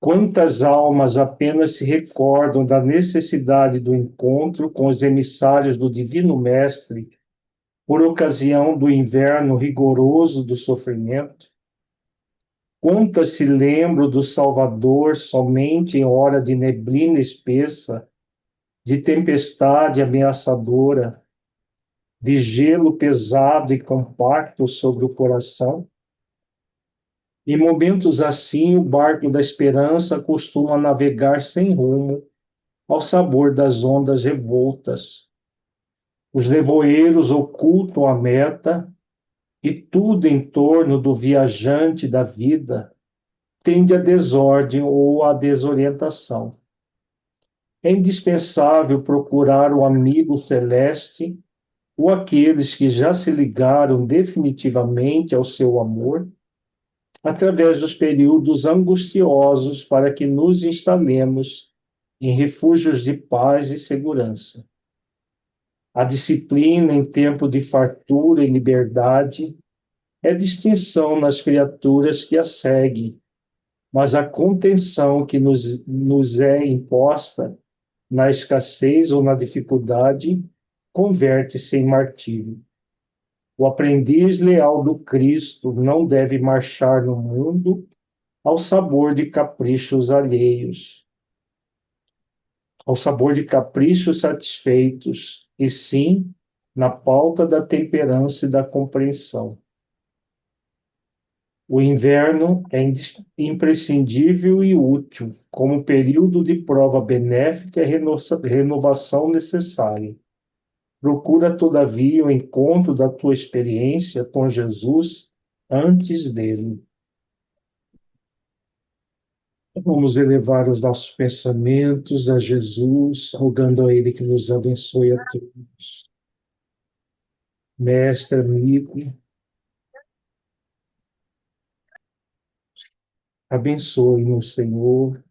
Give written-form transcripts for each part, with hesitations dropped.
Quantas almas apenas se recordam da necessidade do encontro com os emissários do Divino Mestre por ocasião do inverno rigoroso do sofrimento? Quantas se lembram do Salvador somente em hora de neblina espessa, de tempestade ameaçadora, de gelo pesado e compacto sobre o coração? Em momentos assim, o barco da esperança costuma navegar sem rumo, ao sabor das ondas revoltas. Os nevoeiros ocultam a meta e tudo em torno do viajante da vida tende à desordem ou à desorientação. É indispensável procurar o amigo celeste ou aqueles que já se ligaram definitivamente ao seu amor através dos períodos angustiosos para que nos instalemos em refúgios de paz e segurança. A disciplina em tempo de fartura e liberdade é distinção nas criaturas que a seguem, mas a contenção que nos é imposta na escassez ou na dificuldade converte-se em martírio. O aprendiz leal do Cristo não deve marchar no mundo ao sabor de caprichos alheios, ao sabor de caprichos satisfeitos, e sim na pauta da temperança e da compreensão. O inverno é imprescindível e útil, como período de prova benéfica e renovação necessária. Procura, todavia, o encontro da tua experiência com Jesus antes dele. Vamos elevar os nossos pensamentos a Jesus, rogando a Ele que nos abençoe a todos. Mestre, amigo, abençoe-nos, Senhor,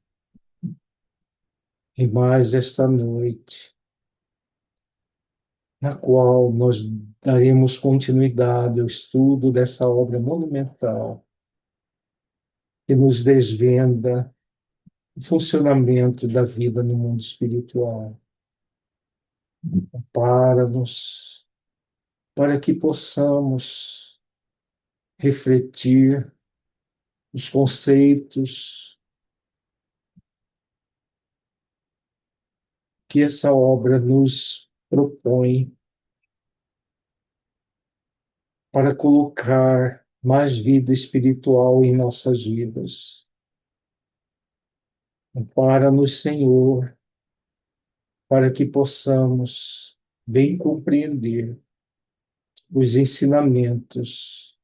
e mais esta noite, na qual nós daremos continuidade ao estudo dessa obra monumental que nos desvenda o funcionamento da vida no mundo espiritual. Para-nos, para que possamos refletir os conceitos que essa obra nos propõe para colocar mais vida espiritual em nossas vidas. Ampara-nos, Senhor, para que possamos bem compreender os ensinamentos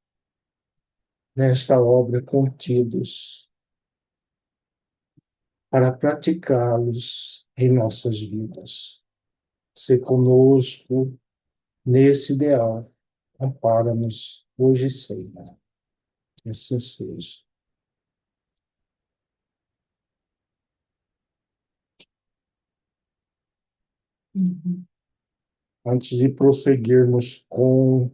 nesta obra contidos, para praticá-los em nossas vidas. Se conosco nesse ideal, ampara-nos hoje e sempre. Que assim seja. Antes de prosseguirmos com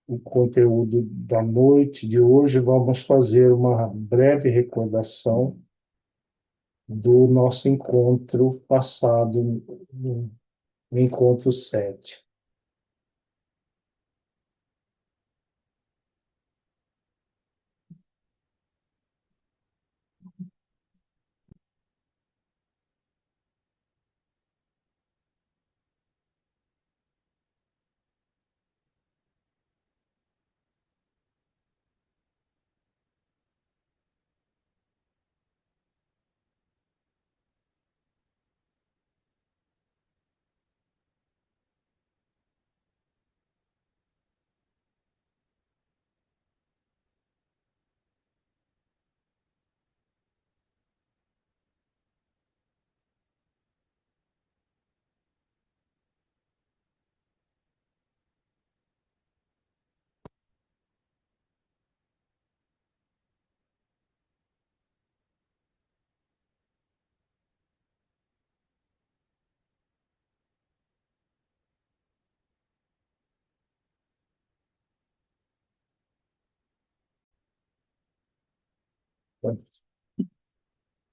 o conteúdo da noite de hoje, vamos fazer uma breve recordação do nosso encontro passado, no encontro 7.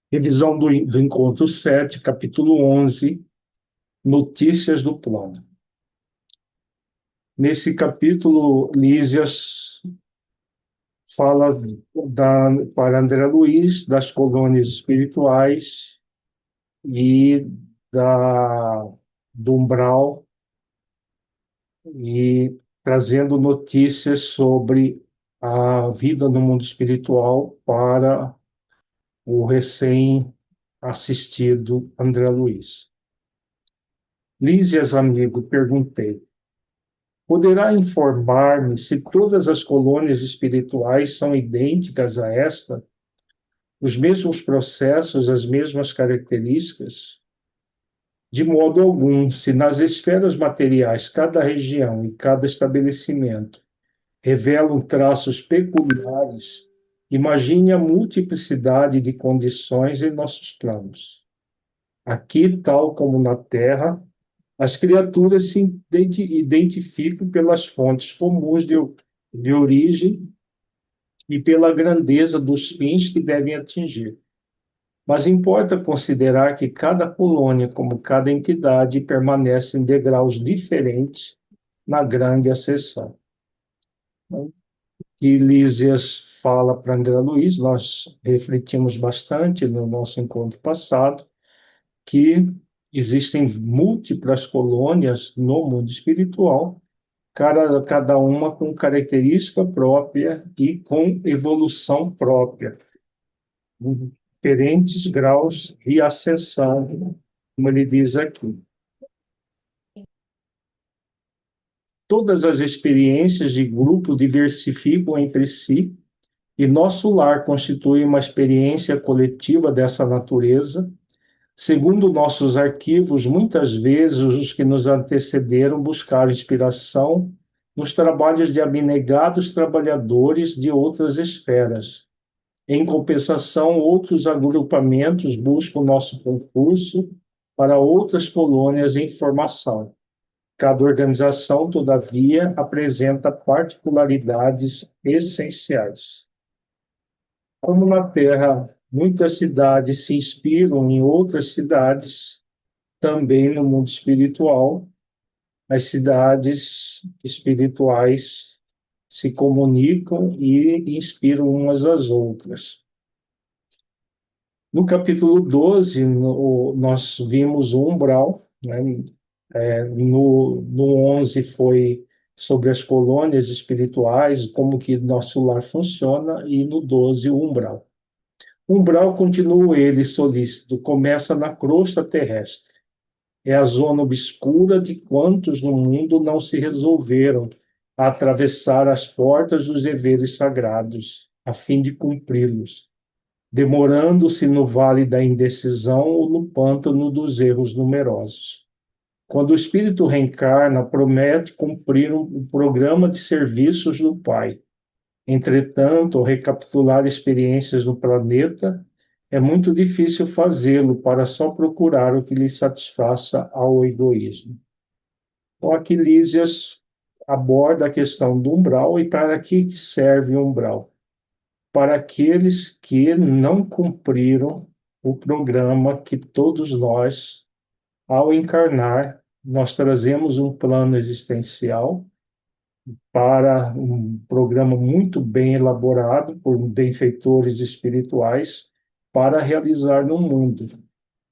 Revisão do encontro 7, capítulo 11, notícias do plano. Nesse capítulo, Lísias fala para André Luiz das colônias espirituais e do umbral, e trazendo notícias sobre a vida no mundo espiritual para o recém-assistido André Luiz. Lísias, amigo, perguntei: poderá informar-me se todas as colônias espirituais são idênticas a esta? Os mesmos processos, as mesmas características? De modo algum, se nas esferas materiais cada região e cada estabelecimento revelam traços peculiares, imagine a multiplicidade de condições em nossos planos. Aqui, tal como na Terra, as criaturas se identificam pelas fontes comuns de origem e pela grandeza dos fins que devem atingir. Mas importa considerar que cada colônia, como cada entidade, permanece em degraus diferentes na grande ascensão. Que Lísias fala para André Luiz, nós refletimos bastante no nosso encontro passado, que existem múltiplas colônias no mundo espiritual, cada uma com característica própria e com evolução própria, em diferentes graus de ascensão, como ele diz aqui. Todas as experiências de grupo diversificam entre si, e nosso lar constitui uma experiência coletiva dessa natureza. Segundo nossos arquivos, muitas vezes os que nos antecederam buscaram inspiração nos trabalhos de abnegados trabalhadores de outras esferas. Em compensação, outros agrupamentos buscam nosso concurso para outras colônias em formação. Cada organização, todavia, apresenta particularidades essenciais. Como na Terra, muitas cidades se inspiram em outras cidades, também no mundo espiritual, as cidades espirituais se comunicam e inspiram umas às outras. No capítulo 12, nós vimos o umbral, né? No 11 foi sobre as colônias espirituais, como que nosso lar funciona, e no 12 o umbral. O umbral, continua ele solícito, começa na crosta terrestre. É a zona obscura de quantos no mundo não se resolveram a atravessar as portas dos deveres sagrados, a fim de cumpri-los, demorando-se no vale da indecisão ou no pântano dos erros numerosos. Quando o espírito reencarna, promete cumprir um programa de serviços do Pai. Entretanto, ao recapitular experiências no planeta, é muito difícil fazê-lo para só procurar o que lhe satisfaça ao egoísmo. Então, aqui Lísias aborda a questão do umbral e para que serve o umbral? Para aqueles que não cumpriram o programa que todos nós, ao encarnar, nós trazemos um plano existencial para um programa muito bem elaborado por benfeitores espirituais para realizar no mundo.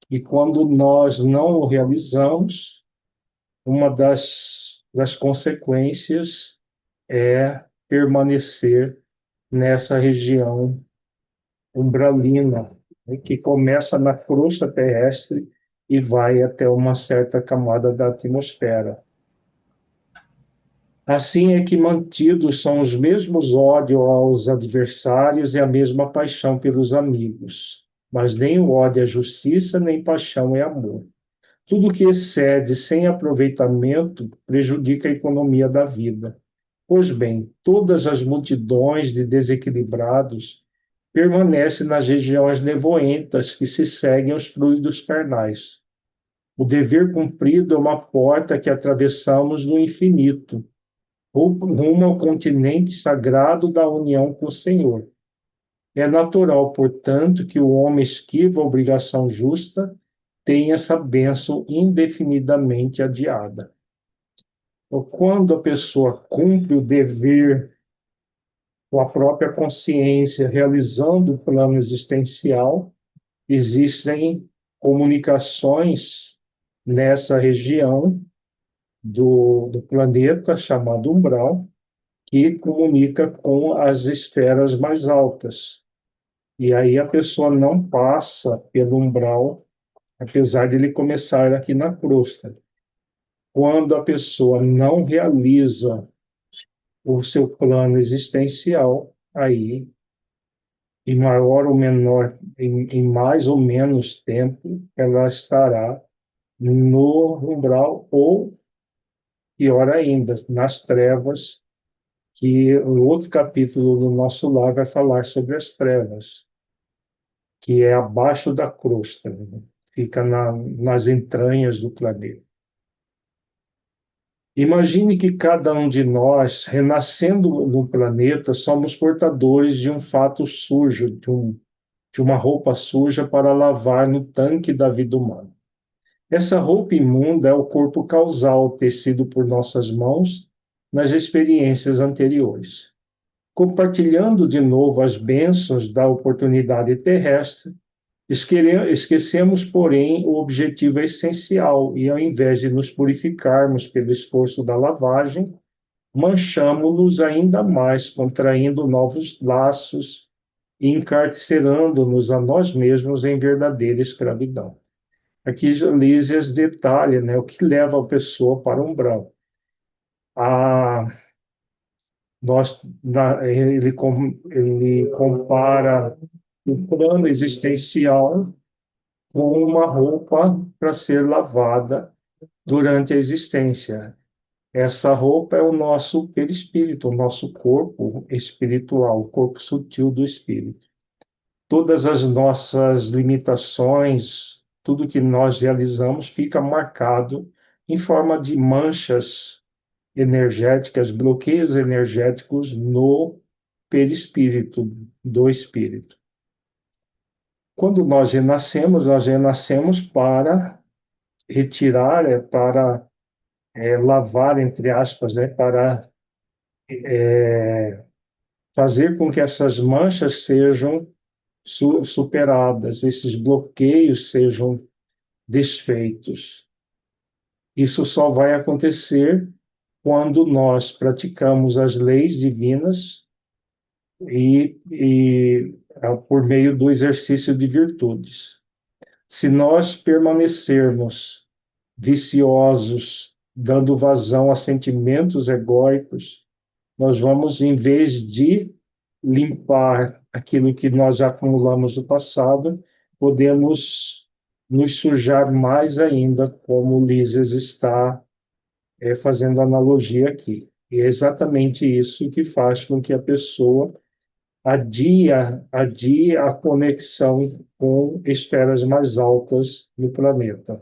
E quando nós não o realizamos, uma das consequências é permanecer nessa região umbralina, né, que começa na crosta terrestre e vai até uma certa camada da atmosfera. Assim é que mantidos são os mesmos ódios aos adversários e a mesma paixão pelos amigos. Mas nem o ódio é justiça, nem paixão é amor. Tudo que excede sem aproveitamento prejudica a economia da vida. Pois bem, todas as multidões de desequilibrados permanecem nas regiões nevoentas que se seguem aos fluidos carnais. O dever cumprido é uma porta que atravessamos no infinito, rumo ao continente sagrado da união com o Senhor. É natural, portanto, que o homem esquiva a obrigação justa, tenha essa bênção indefinidamente adiada. Então, quando a pessoa cumpre o dever com a própria consciência, realizando o plano existencial, existem comunicações nessa região do planeta, chamado umbral, que comunica com as esferas mais altas. E aí a pessoa não passa pelo umbral, apesar de ele começar aqui na crosta. Quando a pessoa não realiza o seu plano existencial, aí, em maior ou menor, em mais ou menos tempo, ela estará no umbral ou, pior ainda, nas trevas, que o outro capítulo do nosso lar vai falar sobre as trevas, que é abaixo da crosta, né? Fica nas entranhas do planeta. Imagine que cada um de nós, renascendo no planeta, somos portadores de um fato sujo, de uma roupa suja para lavar no tanque da vida humana. Essa roupa imunda é o corpo causal tecido por nossas mãos nas experiências anteriores. Compartilhando de novo as bênçãos da oportunidade terrestre, esquecemos, porém, o objetivo essencial e, ao invés de nos purificarmos pelo esforço da lavagem, manchamo-nos ainda mais, contraindo novos laços e encarcerando-nos a nós mesmos em verdadeira escravidão. Aqui Lísias detalha, né, o que leva a pessoa para o umbral. A, ele compara o plano existencial com uma roupa para ser lavada durante a existência. Essa roupa é o nosso perispírito, o nosso corpo espiritual, o corpo sutil do espírito. Todas as nossas limitações, tudo que nós realizamos fica marcado em forma de manchas energéticas, bloqueios energéticos no perispírito do espírito. Quando nós renascemos para retirar, para lavar, entre aspas, para fazer com que essas manchas sejam superadas, esses bloqueios sejam desfeitos. Isso só vai acontecer quando nós praticamos as leis divinas por meio do exercício de virtudes. Se nós permanecermos viciosos, dando vazão a sentimentos egóicos, nós vamos, em vez de limpar aquilo que nós já acumulamos no passado, podemos nos sujar mais ainda, como Lísias está fazendo analogia aqui. E é exatamente isso que faz com que a pessoa adie a conexão com esferas mais altas do planeta.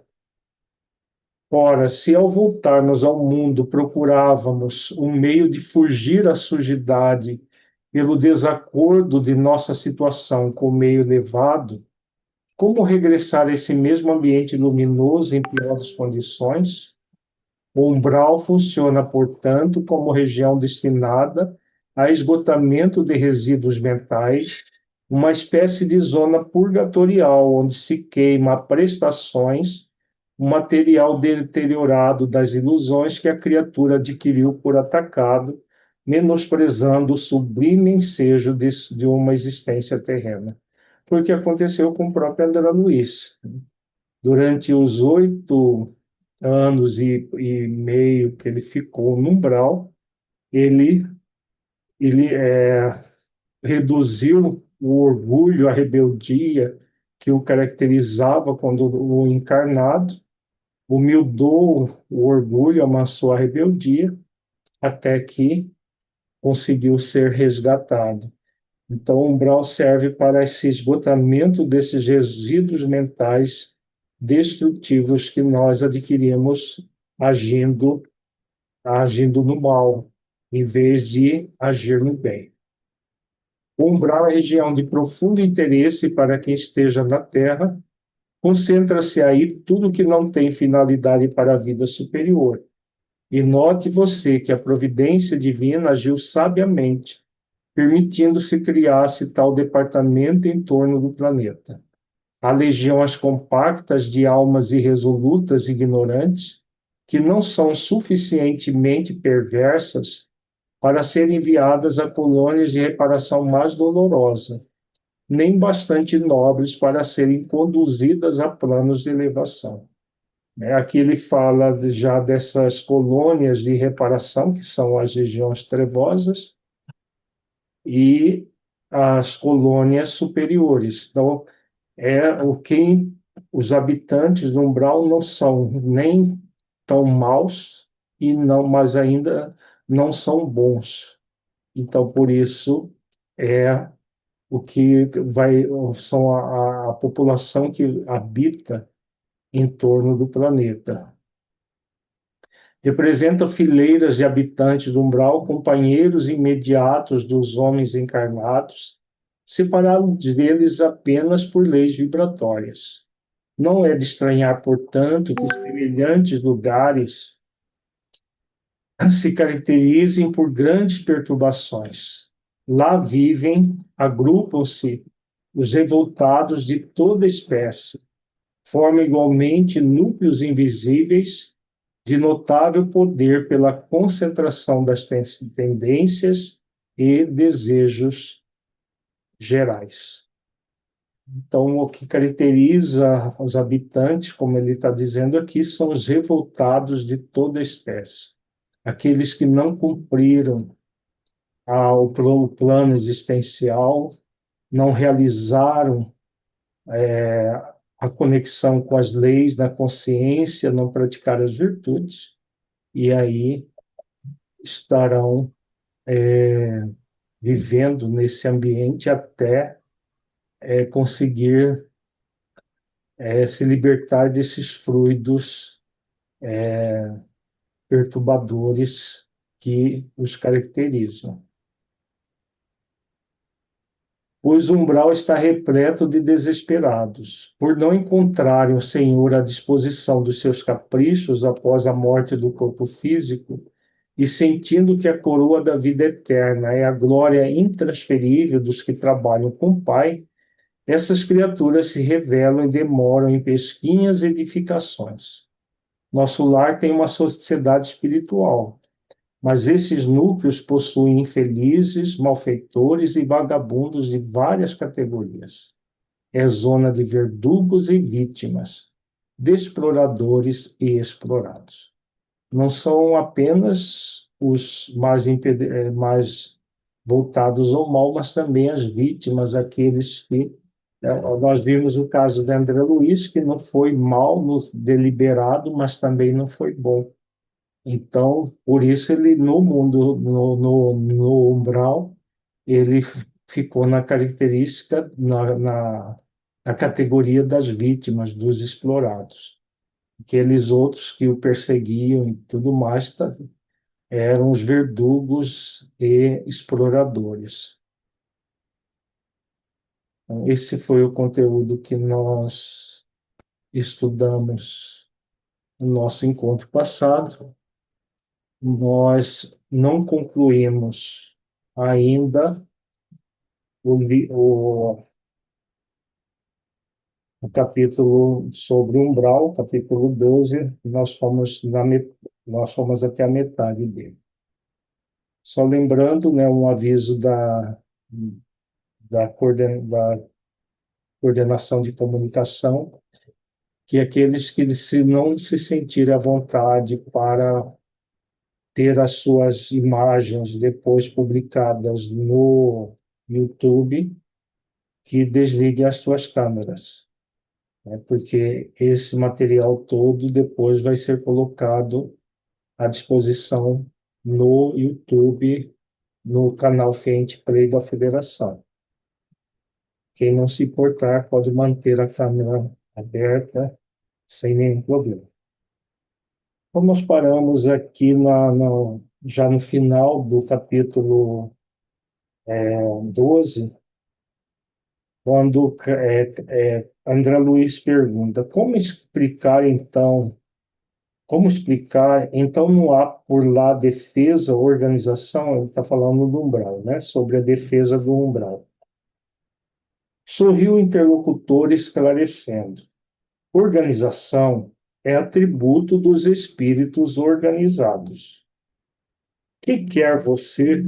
Ora, se ao voltarmos ao mundo procurávamos um meio de fugir à sujidade pelo desacordo de nossa situação com o meio elevado, como regressar a esse mesmo ambiente luminoso em piores condições? O umbral funciona, portanto, como região destinada a esgotamento de resíduos mentais, uma espécie de zona purgatorial onde se queima a prestações, o material deteriorado das ilusões que a criatura adquiriu por atacado, menosprezando o sublime ensejo de uma existência terrena. Foi o que aconteceu com o próprio André Luiz. Durante os 8 anos e meio que ele ficou no umbral, ele, ele reduziu o orgulho, a rebeldia que o caracterizava quando o encarnado, humildou o orgulho, amansou a rebeldia, até que conseguiu ser resgatado. Então, o umbral serve para esse esgotamento desses resíduos mentais destrutivos que nós adquirimos agindo no mal, em vez de agir no bem. O umbral é região de profundo interesse para quem esteja na Terra. Concentra-se aí tudo que não tem finalidade para a vida superior. E note você que a providência divina agiu sabiamente, permitindo-se criar-se tal departamento em torno do planeta. Há legiões compactas de almas irresolutas e ignorantes que não são suficientemente perversas para serem enviadas a colônias de reparação mais dolorosa, nem bastante nobres para serem conduzidas a planos de elevação. Aqui ele fala já dessas colônias de reparação, que são as regiões trevosas, e as colônias superiores. Então, o que os habitantes do umbral não são nem tão maus e não, mas ainda não são bons. Então, por isso é o que vai são a população que habita em torno do planeta. Representa fileiras de habitantes do umbral, companheiros imediatos dos homens encarnados, separados deles apenas por leis vibratórias. Não é de estranhar, portanto, que semelhantes lugares se caracterizem por grandes perturbações. Lá vivem, agrupam-se os revoltados de toda espécie, formam igualmente núcleos invisíveis de notável poder pela concentração das tendências e desejos gerais. Então, o que caracteriza os habitantes, como ele está dizendo aqui, são os revoltados de toda espécie, aqueles que não cumpriram o plano existencial, não realizaram a conexão com as leis da consciência, não praticaram as virtudes, e aí estarão vivendo nesse ambiente até conseguir se libertar desses fluidos perturbadores que os caracterizam. Pois o umbral está repleto de desesperados, por não encontrarem o Senhor à disposição dos seus caprichos após a morte do corpo físico, e sentindo que a coroa da vida eterna é a glória intransferível dos que trabalham com o Pai, essas criaturas se revelam e demoram em pesquinhas edificações. Nosso lar tem uma sociedade espiritual, mas esses núcleos possuem infelizes, malfeitores e vagabundos de várias categorias. É zona de verdugos e vítimas, de exploradores e explorados. Não são apenas os mais voltados ao mal, mas também as vítimas, aqueles que nós vimos o caso de André Luiz, que não foi mal no deliberado, mas também não foi bom. Então, por isso ele no mundo, no umbral, ele ficou na característica, na categoria das vítimas, dos explorados. Aqueles outros que o perseguiam e tudo mais eram os verdugos e exploradores. Então, esse foi o conteúdo que nós estudamos no nosso encontro passado. Nós não concluímos ainda o, o capítulo sobre umbral, capítulo 12, nós fomos até a metade dele. Só lembrando, né, um aviso da coordenação de comunicação, que aqueles que se não se sentirem à vontade para ter as suas imagens depois publicadas no YouTube, que desligue as suas câmeras, né? Porque esse material todo depois vai ser colocado à disposição no YouTube, no canal Frente Play da Federação. Quem não se importar pode manter a câmera aberta sem nenhum problema. Então, nós paramos aqui já no final do capítulo 12, quando André Luiz pergunta, como explicar, então não há por lá defesa, organização, ele está falando do umbral, né? Sobre a defesa do umbral. Sorriu o interlocutor esclarecendo. Organização é atributo dos espíritos organizados. Que quer você?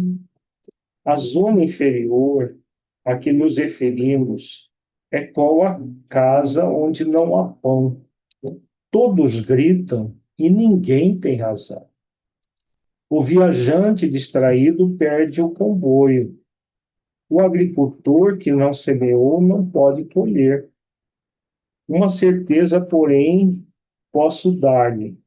A zona inferior a que nos referimos é qual a casa onde não há pão. Todos gritam e ninguém tem razão. O viajante distraído perde o comboio. O agricultor que não semeou não pode colher. Uma certeza, porém, posso dar-lhe.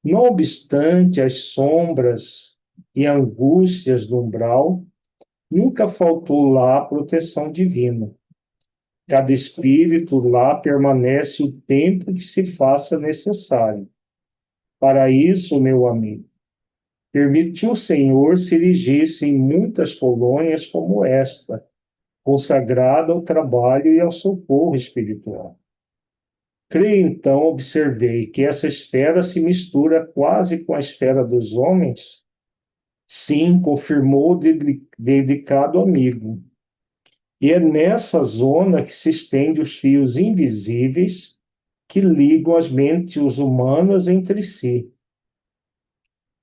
Não obstante as sombras e angústias do umbral, nunca faltou lá a proteção divina. Cada espírito lá permanece o tempo que se faça necessário. Para isso, meu amigo, permitiu o Senhor se erigisse em muitas colônias como esta, consagrada ao trabalho e ao socorro espiritual. Creio, então, observei que essa esfera se mistura quase com a esfera dos homens. Sim, confirmou o dedicado amigo. E é nessa zona que se estendem os fios invisíveis que ligam as mentes humanas entre si.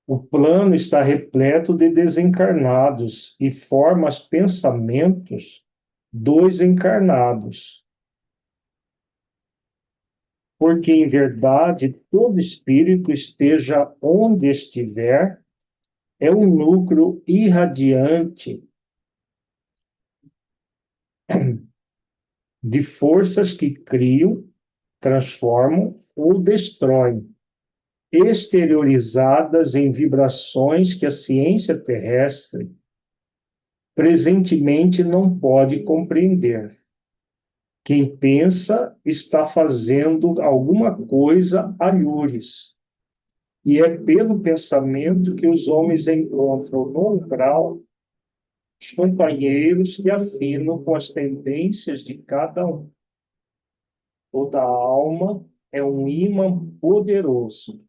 O plano está repleto de desencarnados e forma os pensamentos dos encarnados. Porque, em verdade, todo espírito, esteja onde estiver, é um núcleo irradiante de forças que criam, transformam ou destroem, exteriorizadas em vibrações que a ciência terrestre presentemente não pode compreender. Quem pensa está fazendo alguma coisa alhures, e é pelo pensamento que os homens encontram no umbral os companheiros que afinam com as tendências de cada um. Toda alma é um ímã poderoso.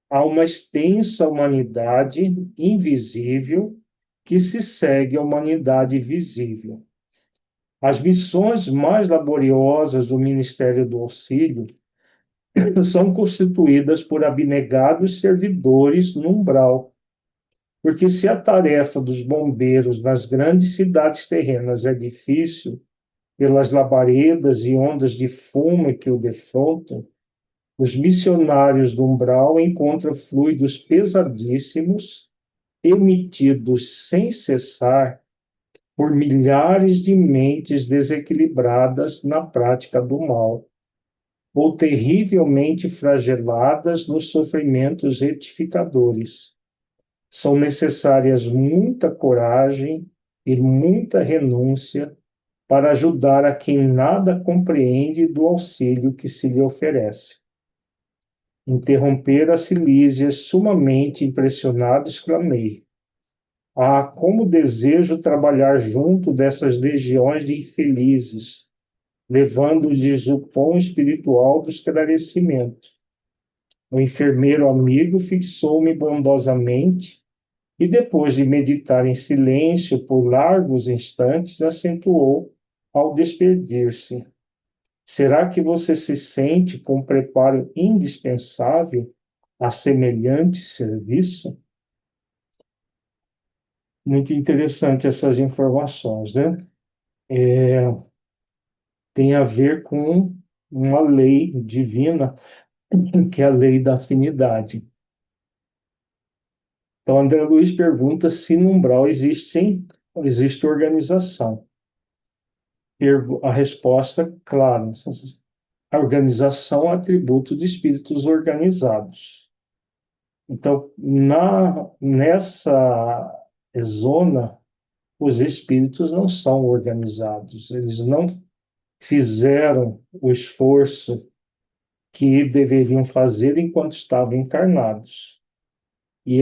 Há uma extensa humanidade invisível que se segue à humanidade visível. As missões mais laboriosas do Ministério do Auxílio são constituídas por abnegados servidores no umbral, porque se a tarefa dos bombeiros nas grandes cidades terrenas é difícil, pelas labaredas e ondas de fumo que o defrontam, os missionários do umbral encontram fluidos pesadíssimos, emitidos sem cessar por milhares de mentes desequilibradas na prática do mal, ou terrivelmente flageladas nos sofrimentos retificadores. São necessárias muita coragem e muita renúncia para ajudar a quem nada compreende do auxílio que se lhe oferece. Interromper a Silísia, sumamente impressionado, exclamei: ah, como desejo trabalhar junto dessas legiões de infelizes, levando-lhes o pão espiritual do esclarecimento. O enfermeiro amigo fixou-me bondosamente e, depois de meditar em silêncio por largos instantes, acentuou ao despedir-se: será que você se sente com preparo indispensável a semelhante serviço? Muito interessante essas informações, né? Tem a ver com uma lei divina, que é a lei da afinidade. Então, André Luiz pergunta se no umbral existe organização. A resposta, claro, a organização é atributo de espíritos organizados. Então, nessa zona, os espíritos não são organizados, eles não fizeram o esforço que deveriam fazer enquanto estavam encarnados. E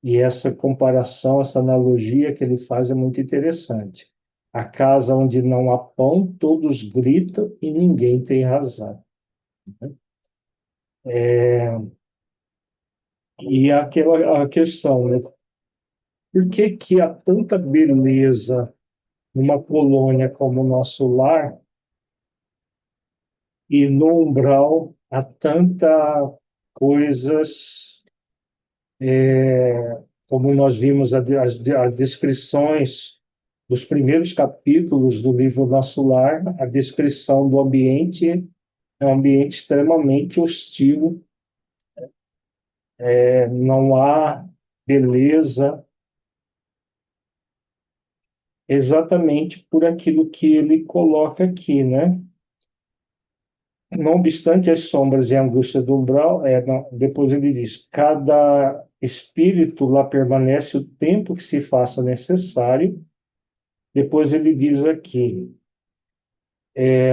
E essa comparação, essa analogia que ele faz é muito interessante. A casa onde não há pão, todos gritam e ninguém tem razão. E a questão, né? Por que que há tanta beleza numa colônia como o nosso lar e no umbral há tanta coisas, como nós vimos as descrições dos primeiros capítulos do livro Nosso Lar, a descrição do ambiente é um ambiente extremamente hostil, não há beleza, exatamente por aquilo que ele coloca aqui, né? Não obstante as sombras e a angústia do umbral, depois ele diz: cada espírito lá permanece o tempo que se faça necessário. Depois ele diz aqui: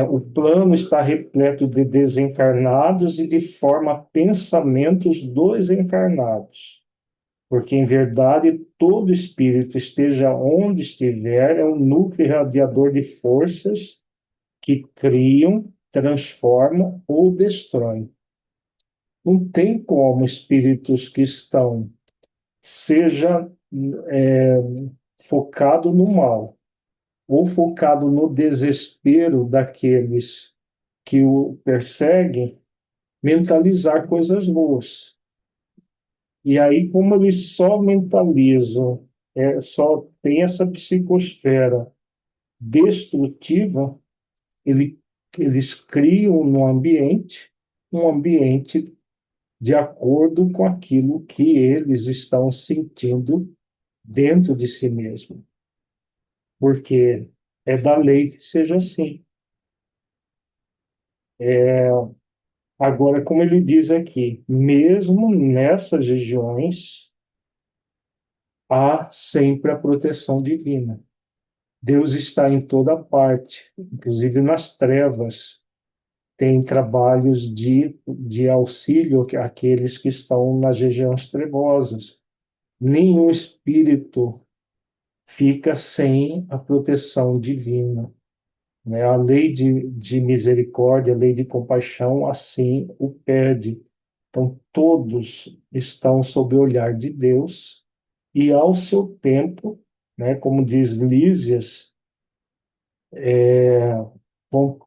o plano está repleto de desencarnados e de forma pensamentos dos encarnados. Porque, em verdade, todo espírito, esteja onde estiver, é um núcleo irradiador de forças que criam, transformam ou destroem. Não tem como espíritos que estão, seja é, focado no mal ou focado no desespero daqueles que o perseguem, mentalizar coisas boas. E aí, como eles só mentalizam, só tem essa psicosfera destrutiva, ele, eles criam um ambiente de acordo com aquilo que eles estão sentindo dentro de si mesmo. Porque é da lei que seja assim. Agora, como ele diz aqui, mesmo nessas regiões, há sempre a proteção divina. Deus está em toda parte, inclusive nas trevas. Tem trabalhos de auxílio àqueles que estão nas regiões trevosas. Nenhum espírito fica sem a proteção divina, né? A lei de misericórdia, a lei de compaixão, assim o pede. Então, todos estão sob o olhar de Deus e, ao seu tempo, né, como diz Lísias, vão,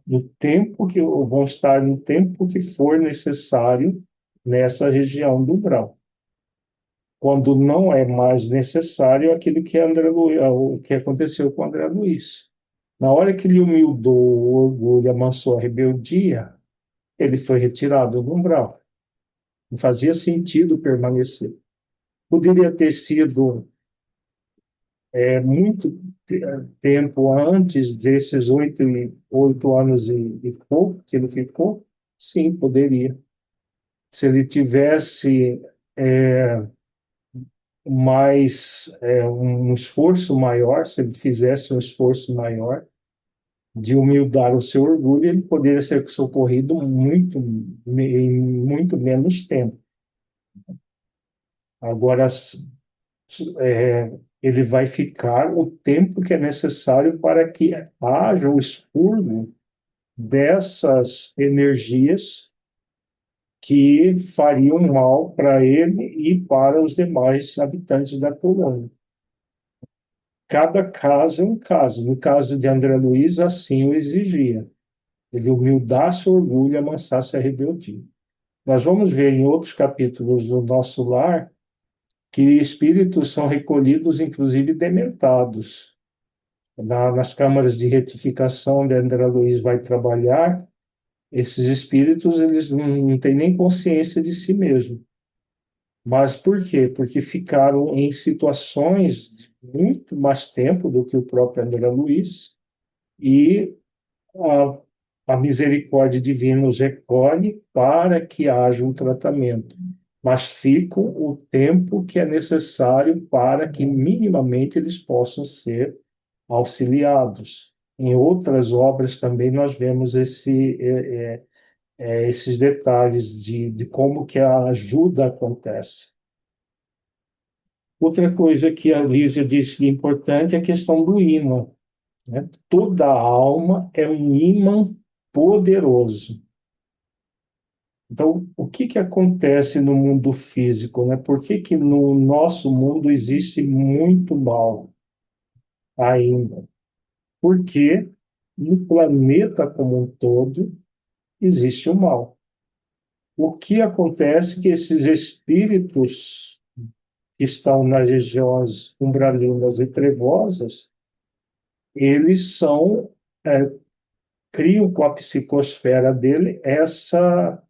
no tempo que vão estar no tempo que for necessário nessa região do umbral. Quando não é mais necessário aquilo que André Luiz, o que aconteceu com André Luiz. Na hora que ele humildou o orgulho, amansou a rebeldia, ele foi retirado do umbral. Não fazia sentido permanecer. Poderia ter sido muito tempo antes desses 8 anos e pouco que ele ficou? Sim, poderia. Se ele tivesse um esforço maior, se ele fizesse um esforço maior de humildar o seu orgulho, ele poderia ser socorrido em muito menos tempo. Agora, ele vai ficar o tempo que é necessário para que haja o expurgo dessas energias que fariam mal para ele e para os demais habitantes da colônia. Cada caso é um caso. No caso de André Luiz, assim o exigia. Ele humildasse o orgulho e amansasse a rebeldia. Nós vamos ver em outros capítulos do Nosso Lar que espíritos são recolhidos, inclusive dementados. Nas câmaras de retificação onde André Luiz vai trabalhar, esses espíritos eles não têm nem consciência de si mesmo. Mas por quê? Porque ficaram em situações de muito mais tempo do que o próprio André Luiz e a misericórdia divina os recolhe para que haja um tratamento, mas ficam o tempo que é necessário para que minimamente eles possam ser auxiliados. Em outras obras também nós vemos esses detalhes de como que a ajuda acontece. Outra coisa que a Lísia disse de importante é a questão do ímã, né? Toda alma é um ímã poderoso. Então, o que que acontece no mundo físico, né? Por que que no nosso mundo existe muito mal ainda? Porque no planeta como um todo existe o mal. O que acontece é que esses espíritos que estão nas regiões umbralinas e trevosas, eles são, criam com a psicosfera dele essa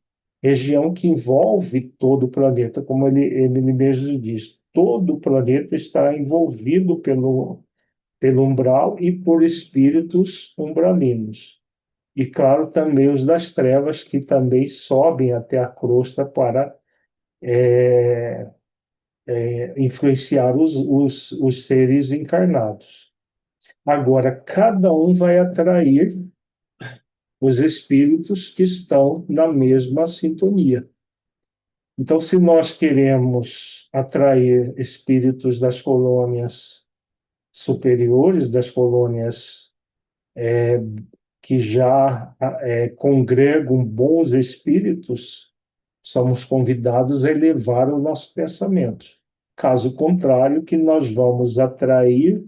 região que envolve todo o planeta, como ele mesmo diz, todo o planeta está envolvido pelo umbral e por espíritos umbralinos. E, claro, também os das trevas, que também sobem até a crosta para influenciar os seres encarnados. Agora, cada um vai atrair os espíritos que estão na mesma sintonia. Então, se nós queremos atrair espíritos das colônias superiores, das colônias que já congregam bons espíritos, somos convidados a elevar o nosso pensamento. Caso contrário, o que nós vamos atrair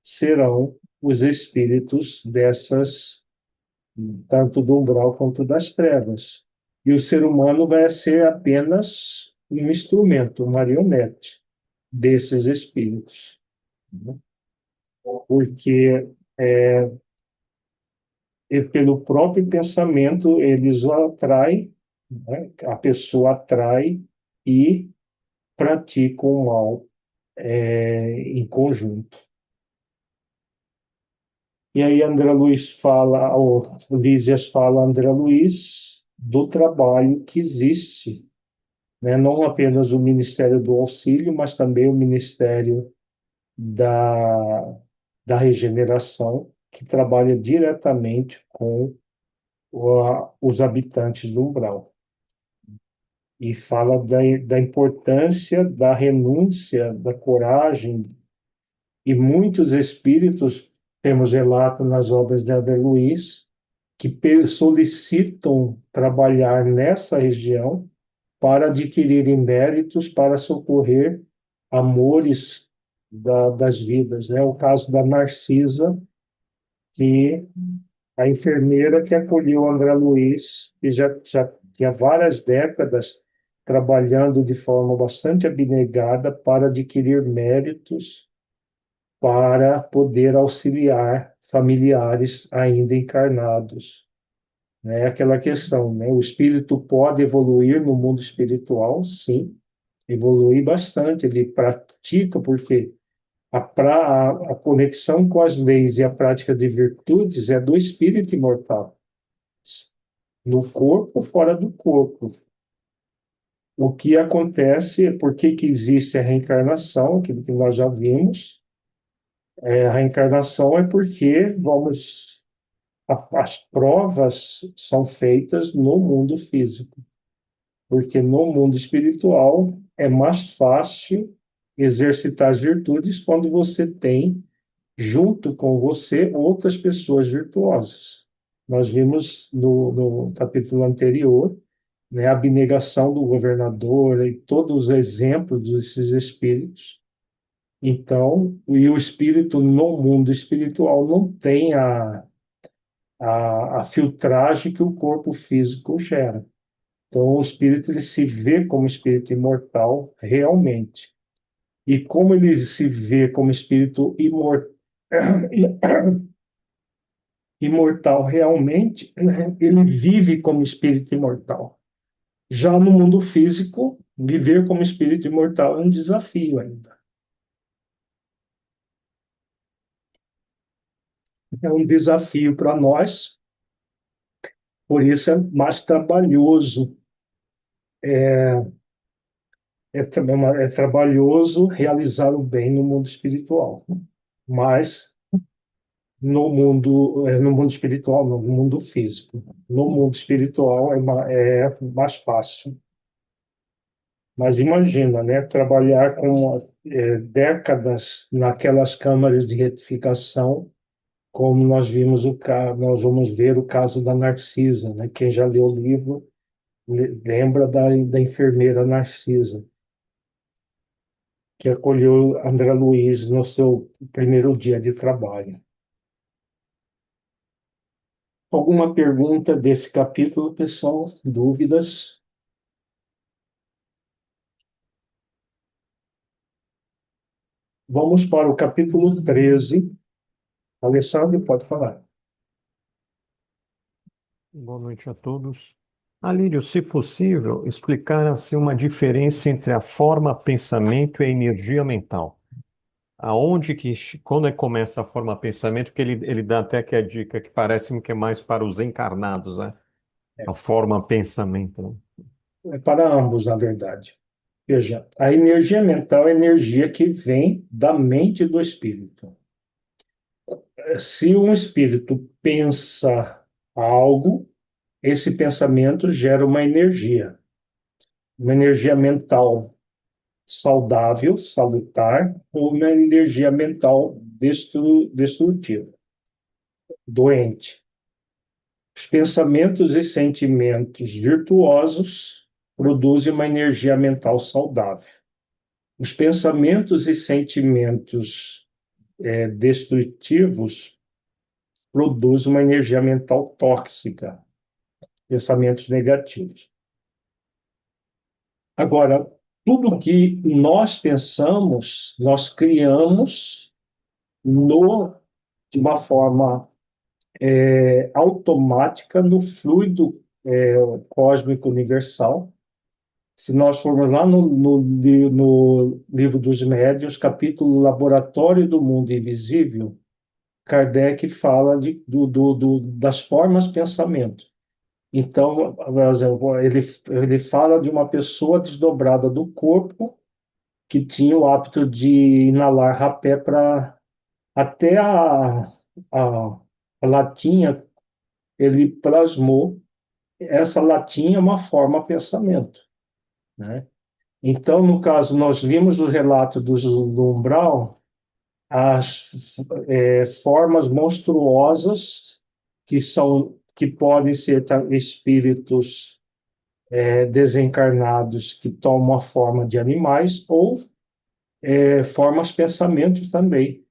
serão os espíritos dessas, tanto do umbral quanto das trevas. E o ser humano vai ser apenas um instrumento, uma marionete desses espíritos, né? Porque pelo próprio pensamento eles o atraem, né? A pessoa atrai e pratica o mal em conjunto. E aí André Luiz fala, ou Lísias fala, André Luiz, do trabalho que existe, né? Não apenas o Ministério do Auxílio, mas também o Ministério da, da Regeneração, que trabalha diretamente com os habitantes do umbral. E fala da importância da renúncia, da coragem, e muitos espíritos, temos relato nas obras de André Luiz, que solicitam trabalhar nessa região para adquirirem méritos para socorrer amores das vidas, né? O caso da Narcisa, que a enfermeira que acolheu André Luiz, que já tinha várias décadas trabalhando de forma bastante abnegada para adquirir méritos para poder auxiliar familiares ainda encarnados. É aquela questão, né? O espírito pode evoluir no mundo espiritual, sim, evolui bastante, ele pratica, porque a conexão com as leis e a prática de virtudes é do espírito imortal, no corpo, fora do corpo. O que acontece, por que que existe a reencarnação, aquilo que nós já vimos, a reencarnação é porque as provas são feitas no mundo físico, porque no mundo espiritual é mais fácil exercitar as virtudes quando você tem junto com você outras pessoas virtuosas. Nós vimos no capítulo anterior, né, a abnegação do governador e todos os exemplos desses espíritos. Então, e o espírito no mundo espiritual não tem a filtragem que o corpo físico gera. Então, o espírito ele se vê como espírito imortal realmente. E como ele se vê como espírito imortal realmente, ele vive como espírito imortal. Já no mundo físico, viver como espírito imortal é um desafio ainda. É um desafio para nós, por isso é mais trabalhoso. É trabalhoso realizar o bem no mundo espiritual, mas no mundo espiritual, no mundo físico. No mundo espiritual é mais fácil. Mas imagina, né, trabalhar com décadas naquelas câmaras de retificação, como nós vimos nós vamos ver o caso da Narcisa, né? Quem já leu o livro lembra da enfermeira Narcisa, que acolheu André Luiz no seu primeiro dia de trabalho. Alguma pergunta desse capítulo, pessoal? Dúvidas? Vamos para o capítulo 13. Alessandro, pode falar. Boa noite a todos. Alírio, se possível, explicar assim uma diferença entre a forma pensamento e a energia mental. Aonde que, quando começa a forma pensamento, que ele dá até aqui a dica que parece que é mais para os encarnados, né? A forma pensamento, né? É para ambos, na verdade. Veja, a energia mental é energia que vem da mente do espírito. Se um espírito pensa algo, esse pensamento gera uma energia mental saudável, salutar, ou uma energia mental destrutiva, doente. Os pensamentos e sentimentos virtuosos produzem uma energia mental saudável. Os pensamentos e sentimentos destrutivos produzem uma energia mental tóxica, pensamentos negativos. Agora, tudo que nós pensamos, nós criamos de uma forma automática no fluido cósmico universal. Se nós formos lá no livro dos Médiuns, capítulo Laboratório do Mundo Invisível, Kardec fala das formas de pensamento. Então, por exemplo, ele fala de uma pessoa desdobrada do corpo que tinha o hábito de inalar rapé para até a, a latinha, ele plasmou essa latinha é uma forma pensamento, né? Então, no caso, nós vimos o relato do umbral, as formas monstruosas que podem ser espíritos desencarnados que tomam a forma de animais ou formas pensamentos também,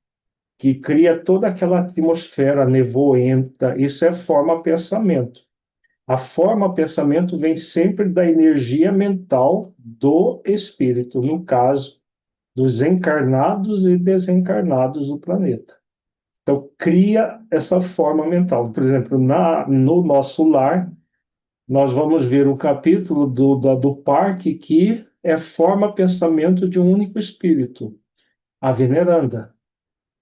que cria toda aquela atmosfera nevoenta. Isso é forma pensamento. A forma pensamento vem sempre da energia mental do espírito, no caso dos encarnados e desencarnados do planeta. Então, cria essa forma mental. Por exemplo, no nosso lar, nós vamos ver o capítulo do parque que é forma pensamento de um único espírito, a veneranda.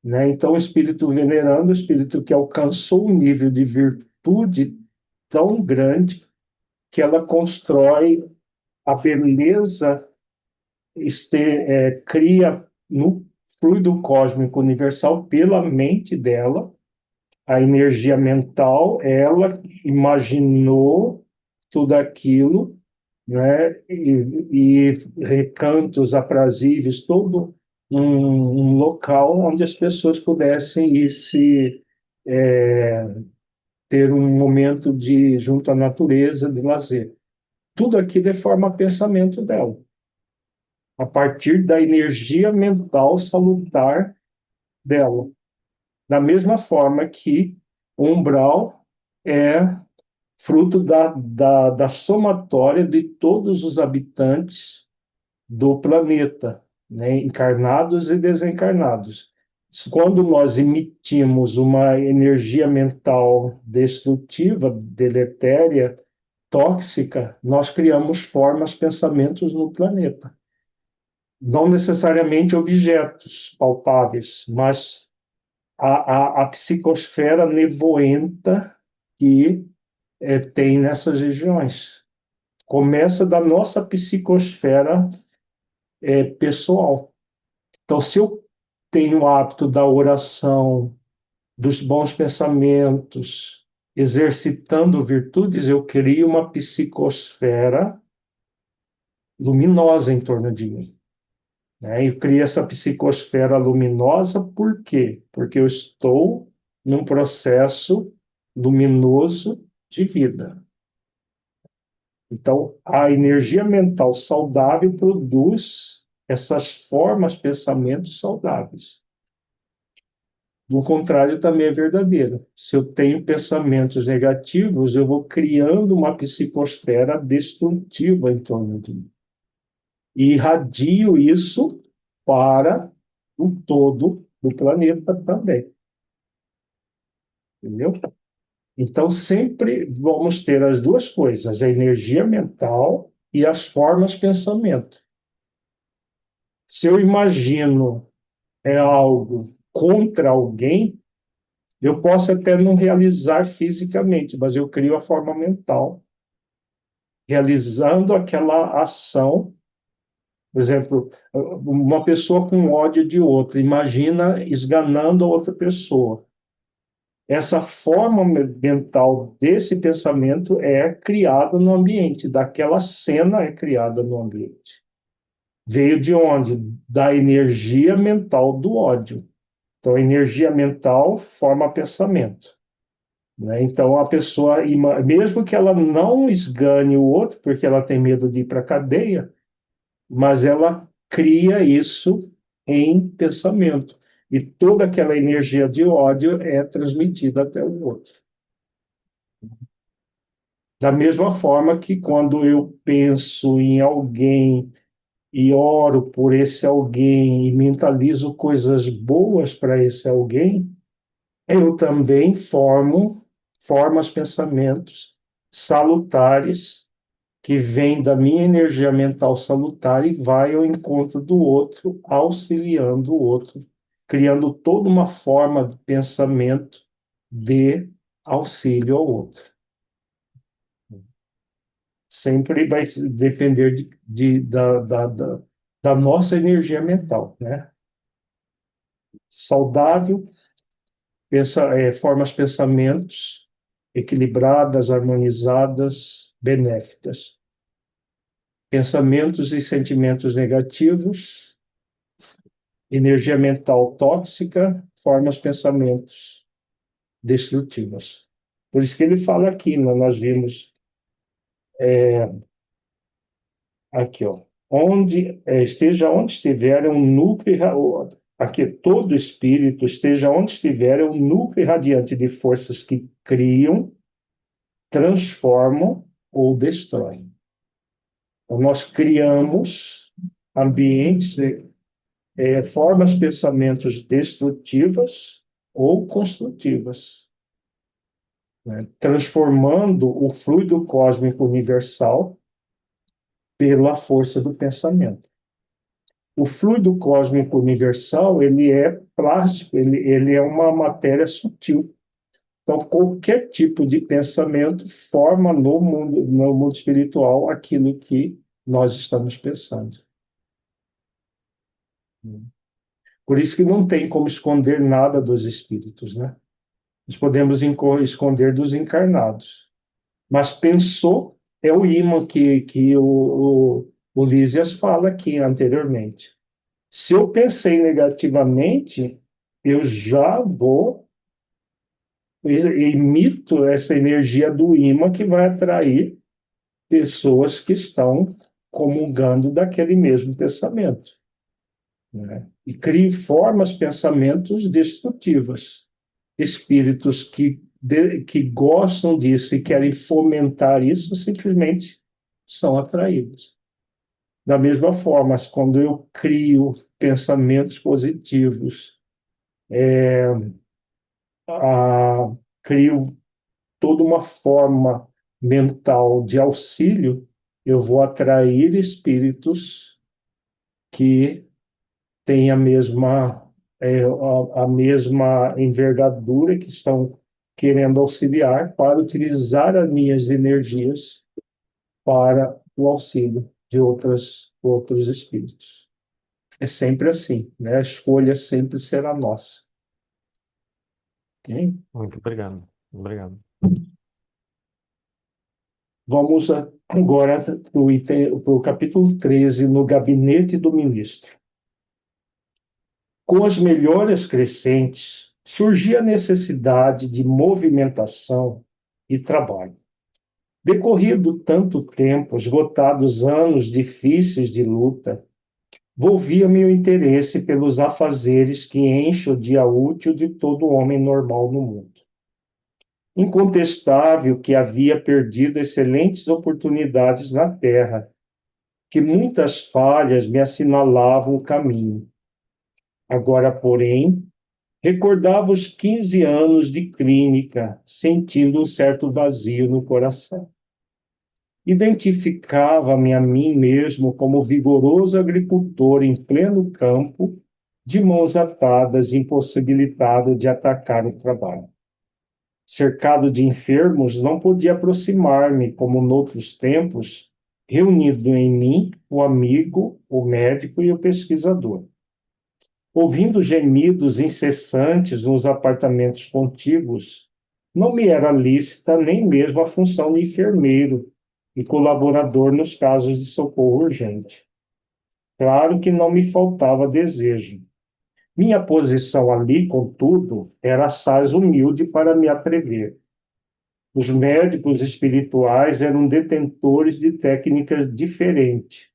Né? Então, o espírito venerando, o espírito que alcançou um nível de virtude tão grande que ela constrói a beleza, cria no fluido cósmico universal pela mente dela, a energia mental, ela imaginou tudo aquilo, né? E recantos aprazíveis, todo um local onde as pessoas pudessem ir ter um momento junto à natureza, de lazer. Tudo aquilo é forma pensamento dela, a partir da energia mental salutar dela. Da mesma forma que o umbral é fruto da somatória de todos os habitantes do planeta, né? Encarnados e desencarnados. Quando nós emitimos uma energia mental destrutiva, deletéria, tóxica, nós criamos formas, pensamentos no planeta. Não necessariamente objetos palpáveis, mas a psicosfera nevoenta que tem nessas regiões. Começa da nossa psicosfera pessoal. Então, se eu tenho o hábito da oração, dos bons pensamentos, exercitando virtudes, eu crio uma psicosfera luminosa em torno de mim, né? Eu criei essa psicosfera luminosa, por quê? Porque eu estou num processo luminoso de vida. Então, a energia mental saudável produz essas formas, pensamentos saudáveis. Do contrário, também é verdadeiro. Se eu tenho pensamentos negativos, eu vou criando uma psicosfera destrutiva em torno de mim. E irradio isso para o todo do planeta também. Entendeu? Então, sempre vamos ter as duas coisas, a energia mental e as formas de pensamento. Se eu imagino algo contra alguém, eu posso até não realizar fisicamente, mas eu crio a forma mental, realizando aquela ação. Por exemplo, uma pessoa com ódio de outra, imagina esganando a outra pessoa. Essa forma mental desse pensamento é criada no ambiente, daquela cena é criada no ambiente. Veio de onde? Da energia mental do ódio. Então, a energia mental forma pensamento. Né? Então, a pessoa, mesmo que ela não esgane o outro, porque ela tem medo de ir para a cadeia, mas ela cria isso em pensamento. E toda aquela energia de ódio é transmitida até o outro. Da mesma forma que quando eu penso em alguém e oro por esse alguém e mentalizo coisas boas para esse alguém, eu também formo formas, pensamentos salutares que vêm da minha energia mental salutar e vai ao encontro do outro, auxiliando o outro, criando toda uma forma de pensamento de auxílio ao outro. Sempre vai depender da nossa energia mental, né? Saudável, formas pensamentos equilibradas, harmonizadas, benéficas. Pensamentos e sentimentos negativos, energia mental tóxica, formas pensamentos destrutivas. Por isso que ele fala aqui, né, nós vimos aqui, ó, esteja onde estiver, é um núcleo, aqui, todo espírito, esteja onde estiver, é um núcleo radiante de forças que criam, transformam ou destroem. Então, nós criamos ambientes, formas de pensamentos destrutivas ou construtivas, né? Transformando o fluido cósmico universal pela força do pensamento. O fluido cósmico universal, ele é plástico, ele é uma matéria sutil. Então, qualquer tipo de pensamento forma no mundo espiritual aquilo que nós estamos pensando. Por isso que não tem como esconder nada dos espíritos, né? Nós podemos esconder dos encarnados. Mas pensou é o imã que o Lísias fala aqui anteriormente. Se eu pensei negativamente, eu já vou emito essa energia do imã que vai atrair pessoas que estão comungando daquele mesmo pensamento, né? E crie formas, pensamentos destrutivas. Espíritos que gostam disso e querem fomentar isso, simplesmente são atraídos. Da mesma forma, quando eu crio pensamentos positivos, a, crio toda uma forma mental de auxílio, eu vou atrair espíritos que têm a mesma envergadura, que estão querendo auxiliar para utilizar as minhas energias para o auxílio de outros espíritos. É sempre assim, né? A escolha sempre será nossa. Ok? Muito obrigado. Obrigado. Vamos agora para o capítulo 13, no gabinete do ministro. Com as melhoras crescentes, surgia a necessidade de movimentação e trabalho. Decorrido tanto tempo, esgotados anos difíceis de luta, volvia meu interesse pelos afazeres que enchem o dia útil de todo homem normal no mundo. Incontestável que havia perdido excelentes oportunidades na terra, que muitas falhas me assinalavam o caminho. Agora, porém, recordava os 15 anos de clínica, sentindo um certo vazio no coração. Identificava-me a mim mesmo como vigoroso agricultor em pleno campo, de mãos atadas, impossibilitado de atacar o trabalho. Cercado de enfermos, não podia aproximar-me, como noutros tempos, reunido em mim o amigo, o médico e o pesquisador. Ouvindo gemidos incessantes nos apartamentos contíguos, não me era lícita nem mesmo a função de enfermeiro e colaborador nos casos de socorro urgente. Claro que não me faltava desejo. Minha posição ali, contudo, era assaz humilde para me atrever. Os médicos espirituais eram detentores de técnicas diferentes.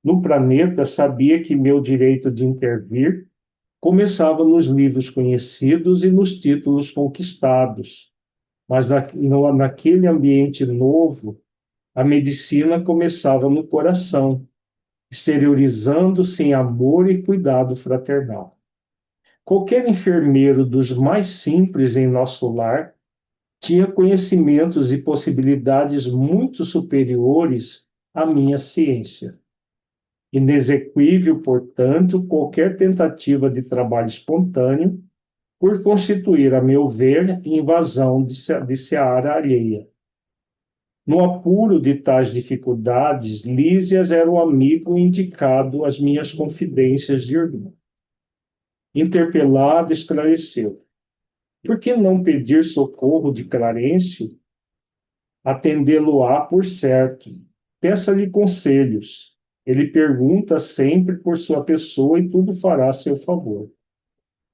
No planeta, sabia que meu direito de intervir começava nos livros conhecidos e nos títulos conquistados. Mas naquele ambiente novo, a medicina começava no coração, exteriorizando-se em amor e cuidado fraternal. Qualquer enfermeiro dos mais simples em nosso lar tinha conhecimentos e possibilidades muito superiores à minha ciência. Inexequível, portanto, qualquer tentativa de trabalho espontâneo, por constituir, a meu ver, invasão de seara alheia. No apuro de tais dificuldades, Lísias era o amigo indicado às minhas confidências de irmão. Interpelado, esclareceu. Por que não pedir socorro de Clarencio? Atendê-lo-á por certo. Peça-lhe conselhos. Ele pergunta sempre por sua pessoa e tudo fará a seu favor.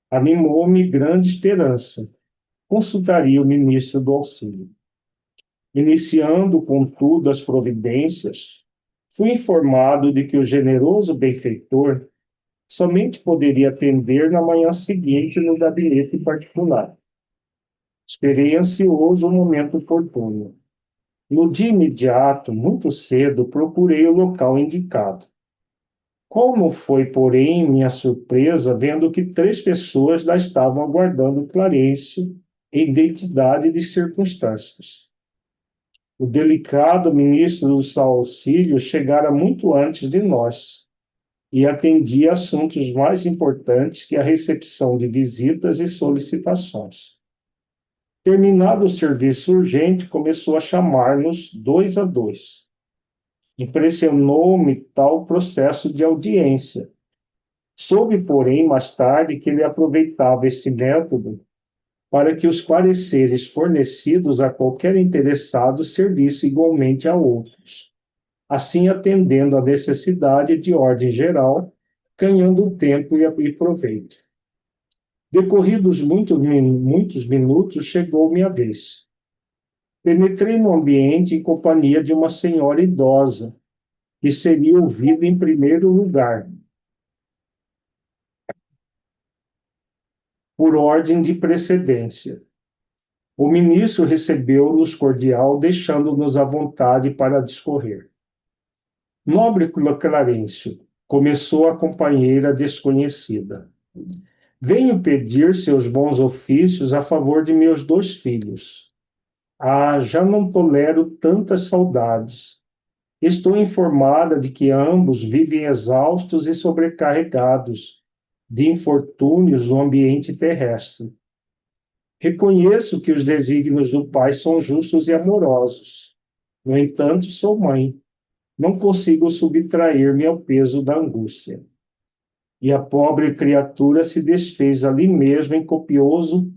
Animou-me grande esperança. Consultaria o ministro do Auxílio. Iniciando, contudo, as providências, fui informado de que o generoso benfeitor somente poderia atender na manhã seguinte no gabinete particular. Esperei ansioso o momento oportuno. No dia imediato, muito cedo, procurei o local indicado. Como foi, porém, minha surpresa vendo que 3 pessoas lá estavam aguardando Clarencio em identidade de circunstâncias. O delicado ministro do Auxílio chegara muito antes de nós e atendia assuntos mais importantes que a recepção de visitas e solicitações. Terminado o serviço urgente, começou a chamar-nos 2 a 2. Impressionou-me tal processo de audiência. Soube, porém, mais tarde que ele aproveitava esse método para que os pareceres fornecidos a qualquer interessado servissem igualmente a outros, assim atendendo à necessidade de ordem geral, ganhando tempo e proveito. Decorridos muitos minutos, chegou minha vez. Penetrei no ambiente em companhia de uma senhora idosa, que seria ouvida em primeiro lugar, por ordem de precedência. O ministro recebeu-nos cordial, deixando-nos à vontade para discorrer. Nobre Clarencio, começou a companheira desconhecida. Venho pedir seus bons ofícios a favor de meus 2 filhos. Ah, já não tolero tantas saudades. Estou informada de que ambos vivem exaustos e sobrecarregados de infortúnios no ambiente terrestre. Reconheço que os desígnios do Pai são justos e amorosos. No entanto, sou mãe. Não consigo subtrair-me ao peso da angústia. E a pobre criatura se desfez ali mesmo em copioso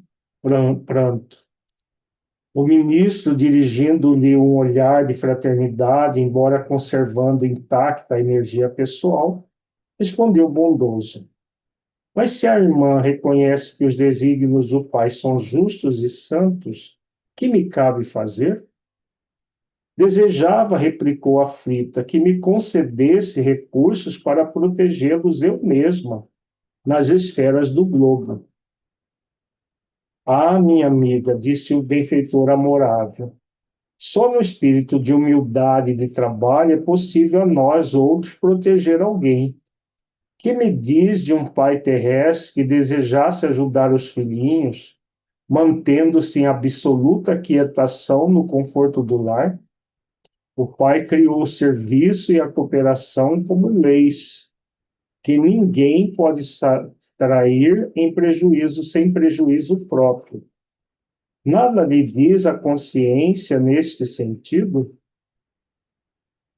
pranto. O ministro, dirigindo-lhe um olhar de fraternidade, embora conservando intacta a energia pessoal, respondeu bondoso: Mas se a irmã reconhece que os desígnios do Pai são justos e santos, que me cabe fazer? Desejava, replicou aflita, que me concedesse recursos para protegê-los eu mesma, nas esferas do globo. Ah, minha amiga, disse o benfeitor amorável, só no espírito de humildade e de trabalho é possível a nós outros proteger alguém. Que me diz de um pai terrestre que desejasse ajudar os filhinhos, mantendo-se em absoluta quietação no conforto do lar? O pai criou o serviço e a cooperação como leis, que ninguém pode extrair em prejuízo sem prejuízo próprio. Nada lhe diz a consciência neste sentido?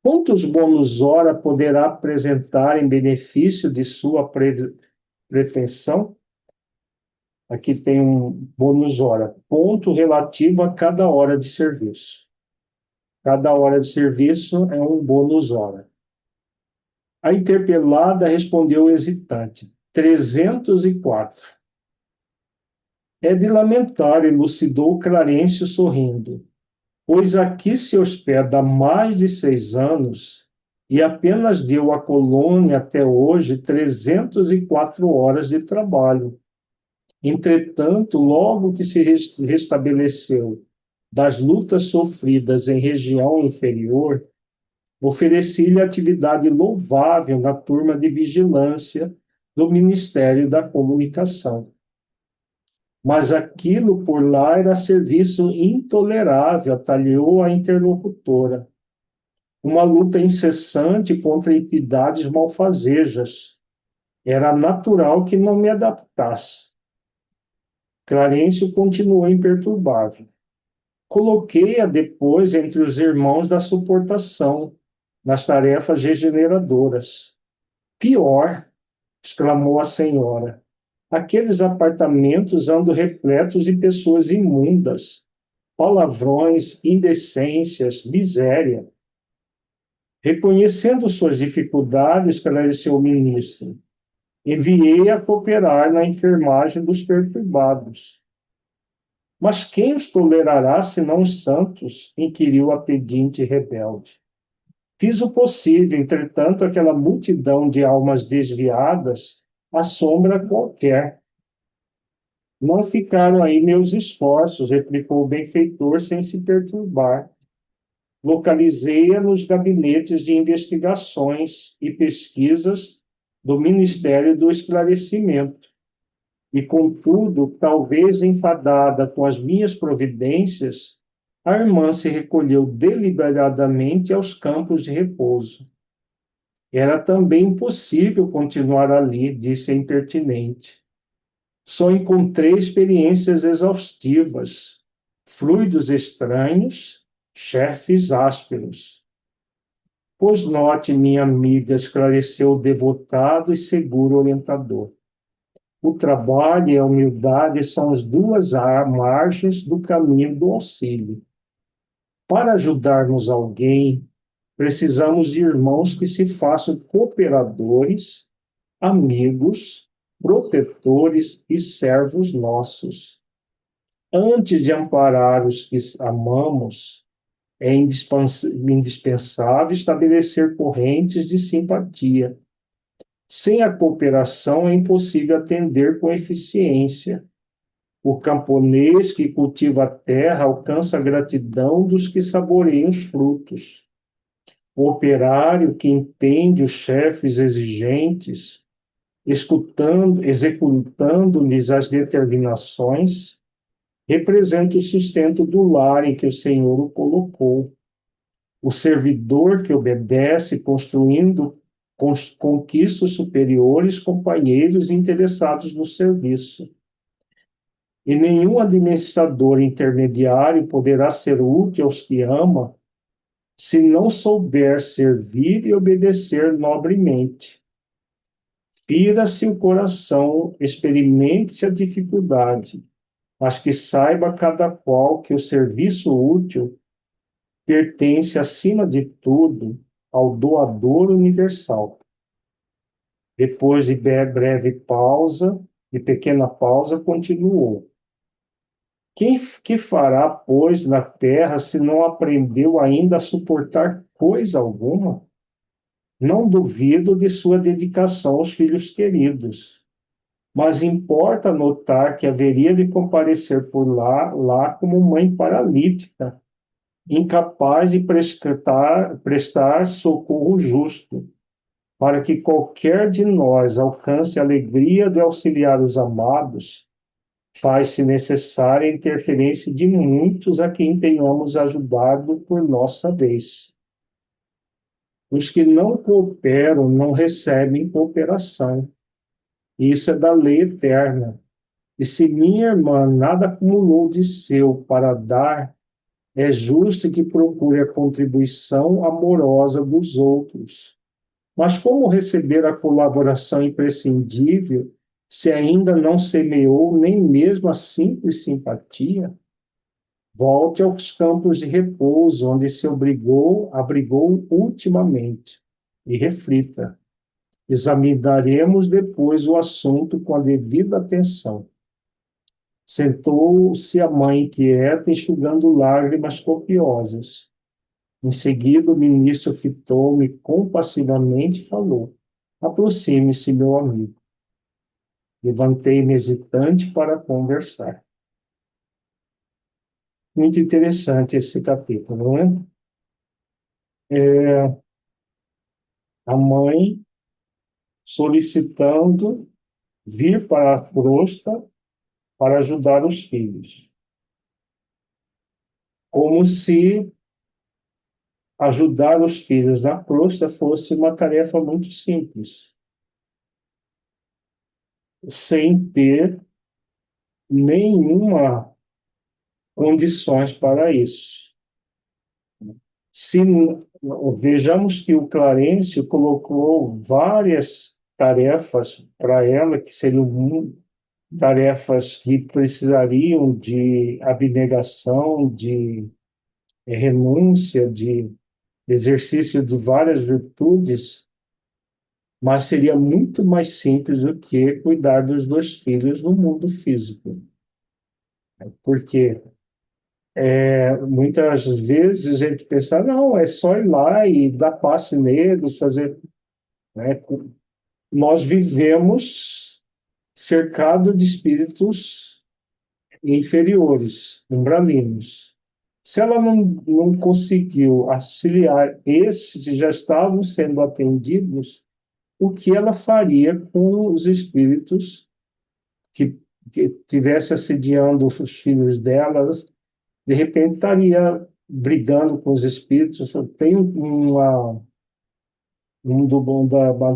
Quantos bônus hora poderá apresentar em benefício de sua pretensão? Aqui tem um bônus hora, ponto relativo a cada hora de serviço. Cada hora de serviço é um bônus hora. A interpelada respondeu hesitante: 304. É de lamentar, elucidou Clarencio sorrindo, pois aqui se hospeda há mais de 6 anos e apenas deu à colônia até hoje 304 horas de trabalho. Entretanto, logo que se restabeleceu das lutas sofridas em região inferior, ofereci-lhe atividade louvável na turma de vigilância do Ministério da Comunicação. Mas aquilo por lá era serviço intolerável, atalhou a interlocutora. Uma luta incessante contra entidades malfazejas. Era natural que não me adaptasse. Clarencio continuou imperturbável. Coloquei-a depois entre os irmãos da suportação, nas tarefas regeneradoras. Pior, exclamou a senhora, aqueles apartamentos andam repletos de pessoas imundas, palavrões, indecências, miséria. Reconhecendo suas dificuldades, esclareceu o ministro, enviei-a cooperar na enfermagem dos perturbados. Mas quem os tolerará senão os santos? Inquiriu a pedinte rebelde. Fiz o possível, entretanto, aquela multidão de almas desviadas assombra qualquer. Não ficaram aí meus esforços, replicou o benfeitor sem se perturbar. Localizei-a nos gabinetes de investigações e pesquisas do Ministério do Esclarecimento. E, contudo, talvez enfadada com as minhas providências, a irmã se recolheu deliberadamente aos campos de repouso. Era também impossível continuar ali, disse a impertinente. Só encontrei experiências exaustivas, fluidos estranhos, chefes ásperos. Pois note, minha amiga, esclareceu o devotado e seguro orientador. O trabalho e a humildade são as duas margens do caminho do auxílio. Para ajudarmos alguém, precisamos de irmãos que se façam cooperadores, amigos, protetores e servos nossos. Antes de amparar os que amamos, é indispensável estabelecer correntes de simpatia. Sem a cooperação é impossível atender com eficiência. O camponês que cultiva a terra alcança a gratidão dos que saboreiam os frutos. O operário que entende os chefes exigentes, executando-lhes as determinações, representa o sustento do lar em que o Senhor o colocou. O servidor que obedece, construindo conquistas superiores, companheiros interessados no serviço. E nenhum administrador intermediário poderá ser útil aos que ama se não souber servir e obedecer nobremente. Fira-se o coração, experimente-se a dificuldade. mas que saiba cada qual que o serviço útil pertence, acima de tudo, ao doador universal. Depois de breve pausa, de pequena pausa, continuou. Quem que fará, pois, na terra se não aprendeu ainda a suportar coisa alguma? Não duvido de sua dedicação aos filhos queridos, mas importa notar que haveria de comparecer por lá como mãe paralítica, incapaz de prestar socorro justo, para que qualquer de nós alcance a alegria de auxiliar os amados, faz-se necessária a interferência de muitos a quem tenhamos ajudado por nossa vez. Os que não cooperam não recebem cooperação. Isso é da lei eterna. E se minha irmã nada acumulou de seu para dar, é justo que procure a contribuição amorosa dos outros. Mas como receber a colaboração imprescindível se ainda não semeou nem mesmo a simples simpatia? Volte aos campos de repouso, onde se abrigou ultimamente, e reflita. Examinaremos depois o assunto com a devida atenção. Sentou-se a mãe inquieta, enxugando lágrimas copiosas. Em seguida, o ministro fitou-me compassivamente e falou: Aproxime-se, meu amigo. Levantei-me hesitante para conversar. Muito interessante esse capítulo, não é? A mãe solicitando vir para a crosta para ajudar os filhos. Como se ajudar os filhos na crosta fosse uma tarefa muito simples, sem ter nenhuma condições para isso. Se vejamos que o Clarencio colocou várias tarefas para ela que seriam tarefas que precisariam de abnegação, de renúncia, de exercício de várias virtudes, mas seria muito mais simples do que cuidar dos dois filhos no mundo físico. Porque muitas vezes a gente pensa, não, é só ir lá e dar passe neles, fazer. Né? Nós vivemos cercado de espíritos inferiores, umbralinos. Se ela não conseguiu auxiliar esses que já estavam sendo atendidos, o que ela faria com os espíritos que tivesse assediando os filhos delas? De repente estaria brigando com os espíritos. Tem uma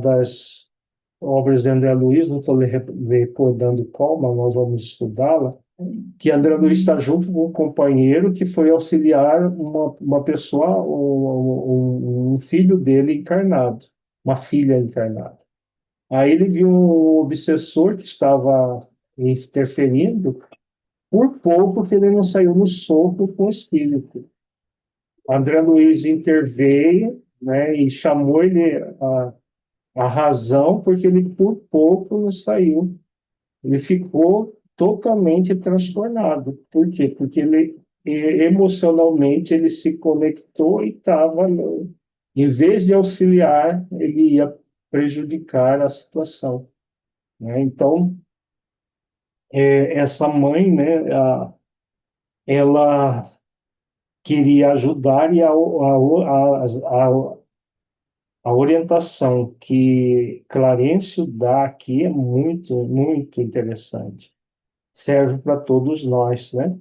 das obras de André Luiz, não estou recordando qual, mas nós vamos estudá-la, que André Luiz está junto com um companheiro que foi auxiliar uma pessoa, um filho dele encarnado, uma filha encarnada. Aí ele viu um obsessor que estava interferindo, por pouco que ele não saiu no soco com o espírito. André Luiz interveio, né, e chamou ele a razão, porque ele por pouco não saiu. Ele ficou totalmente transtornado. Por quê? Porque ele emocionalmente ele se conectou e estava, em vez de auxiliar, ele ia prejudicar a situação. Né? Então, essa mãe, né, ela queria ajudar e a orientação que Clarencio dá aqui é muito, muito interessante. Serve para todos nós, né?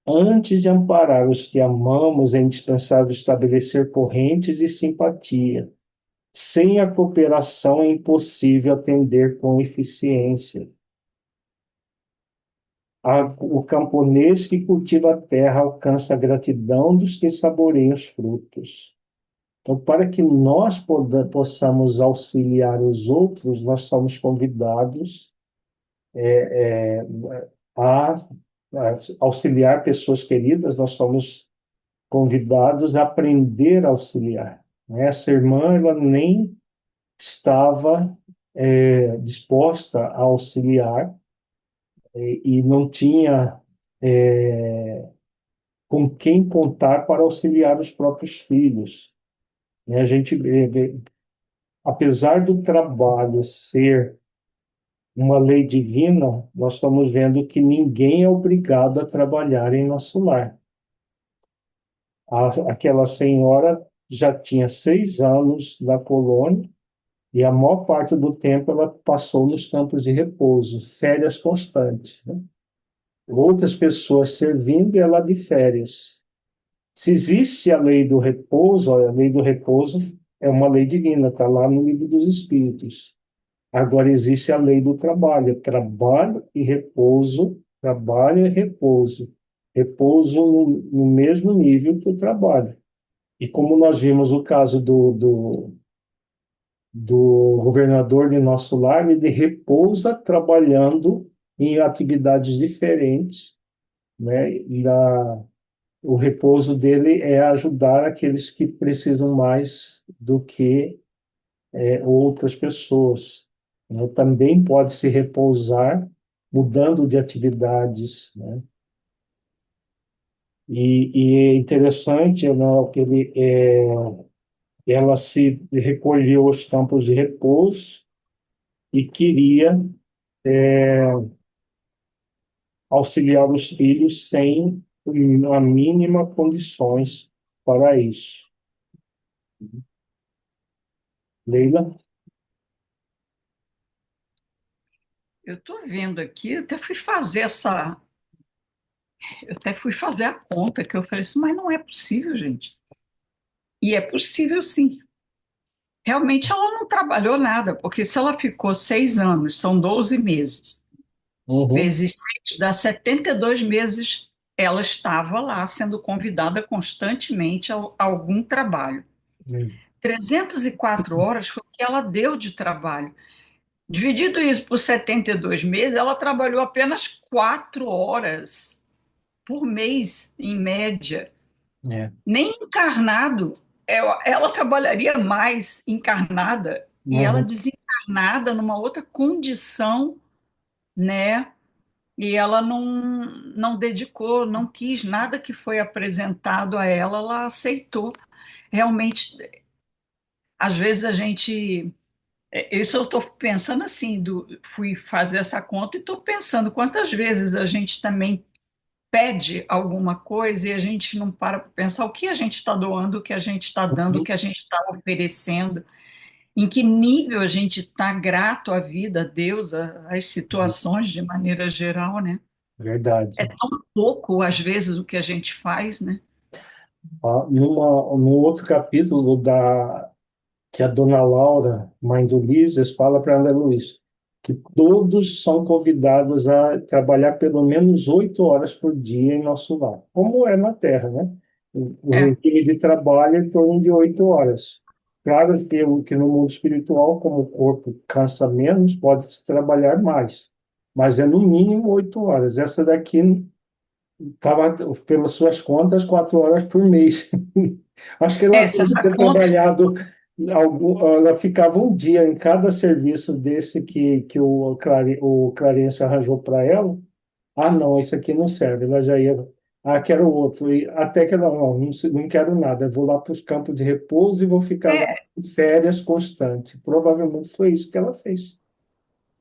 Antes de amparar os que amamos, é indispensável estabelecer correntes de simpatia. Sem a cooperação é impossível atender com eficiência. O camponês que cultiva a terra alcança a gratidão dos que saboreiam os frutos. Então, para que nós possamos auxiliar os outros, nós somos convidados a auxiliar pessoas queridas, nós somos convidados a aprender a auxiliar. Essa irmã, ela nem estava disposta a auxiliar e não tinha com quem contar para auxiliar os próprios filhos. A gente, apesar do trabalho ser uma lei divina, nós estamos vendo que ninguém é obrigado a trabalhar em nosso lar. Aquela senhora já tinha 6 anos na colônia e a maior parte do tempo ela passou nos campos de repouso, férias constantes, né? Outras pessoas servindo e ela de férias. Se existe a lei do repouso, a lei do repouso é uma lei divina, está lá no livro dos Espíritos. Agora existe a lei do trabalho, trabalho e repouso, trabalho e repouso. Repouso no mesmo nível que o trabalho. E como nós vimos o caso do governador de nosso lar, ele repousa trabalhando em atividades diferentes, né? O repouso dele é ajudar aqueles que precisam mais do que outras pessoas, né? Também pode se repousar mudando de atividades, né? E é interessante, né, que ela se recolheu aos campos de repouso e queria auxiliar os filhos sem a mínima condições para isso. Leila? Eu estou vendo aqui, eu até fui fazer a conta, que eu falei assim, mas não é possível, gente. E é possível sim. Realmente ela não trabalhou nada, porque se ela ficou 6 anos, são 12 meses, Uhum. vezes 6, dá 72 meses, ela estava lá sendo convidada constantemente a algum trabalho. 304 horas foi o que ela deu de trabalho. Dividido isso por 72 meses, ela trabalhou apenas 4 horas por mês, em média. É. Nem encarnado, ela trabalharia mais encarnada e ela Uhum. desencarnada numa outra condição, né? E ela não dedicou, não quis nada que foi apresentado a ela, ela aceitou. Realmente, às vezes a gente. Isso eu estou pensando assim, fui fazer essa conta e estou pensando quantas vezes a gente também pede alguma coisa e a gente não para pensar o que a gente está doando, o que a gente está dando, o Uhum. que a gente está oferecendo, em que nível a gente está grato à vida, a Deus, às situações de maneira geral, né? Verdade. É tão pouco, às vezes, o que a gente faz, né? No outro capítulo que a dona Laura, mãe do Ulisses, fala para a Ana Luísa que todos são convidados a trabalhar pelo menos 8 horas por dia em nosso lar, como é na Terra, né? O É, regime de trabalho é em torno de 8 horas. Claro que no mundo espiritual, como o corpo cansa menos, pode-se trabalhar mais, mas é no mínimo 8 horas. Essa daqui estava, pelas suas contas, 4 horas por mês. Acho que ela se deve essa ter conta, trabalhado, ela ficava um dia em cada serviço desse que o Clarence arranjou para ela. Ah, não, isso aqui não serve. Ela já ia, quero outro. E até que ela, não quero nada, eu vou lá para os campos de repouso e vou ficar lá é, em férias constante. Provavelmente foi isso que ela fez,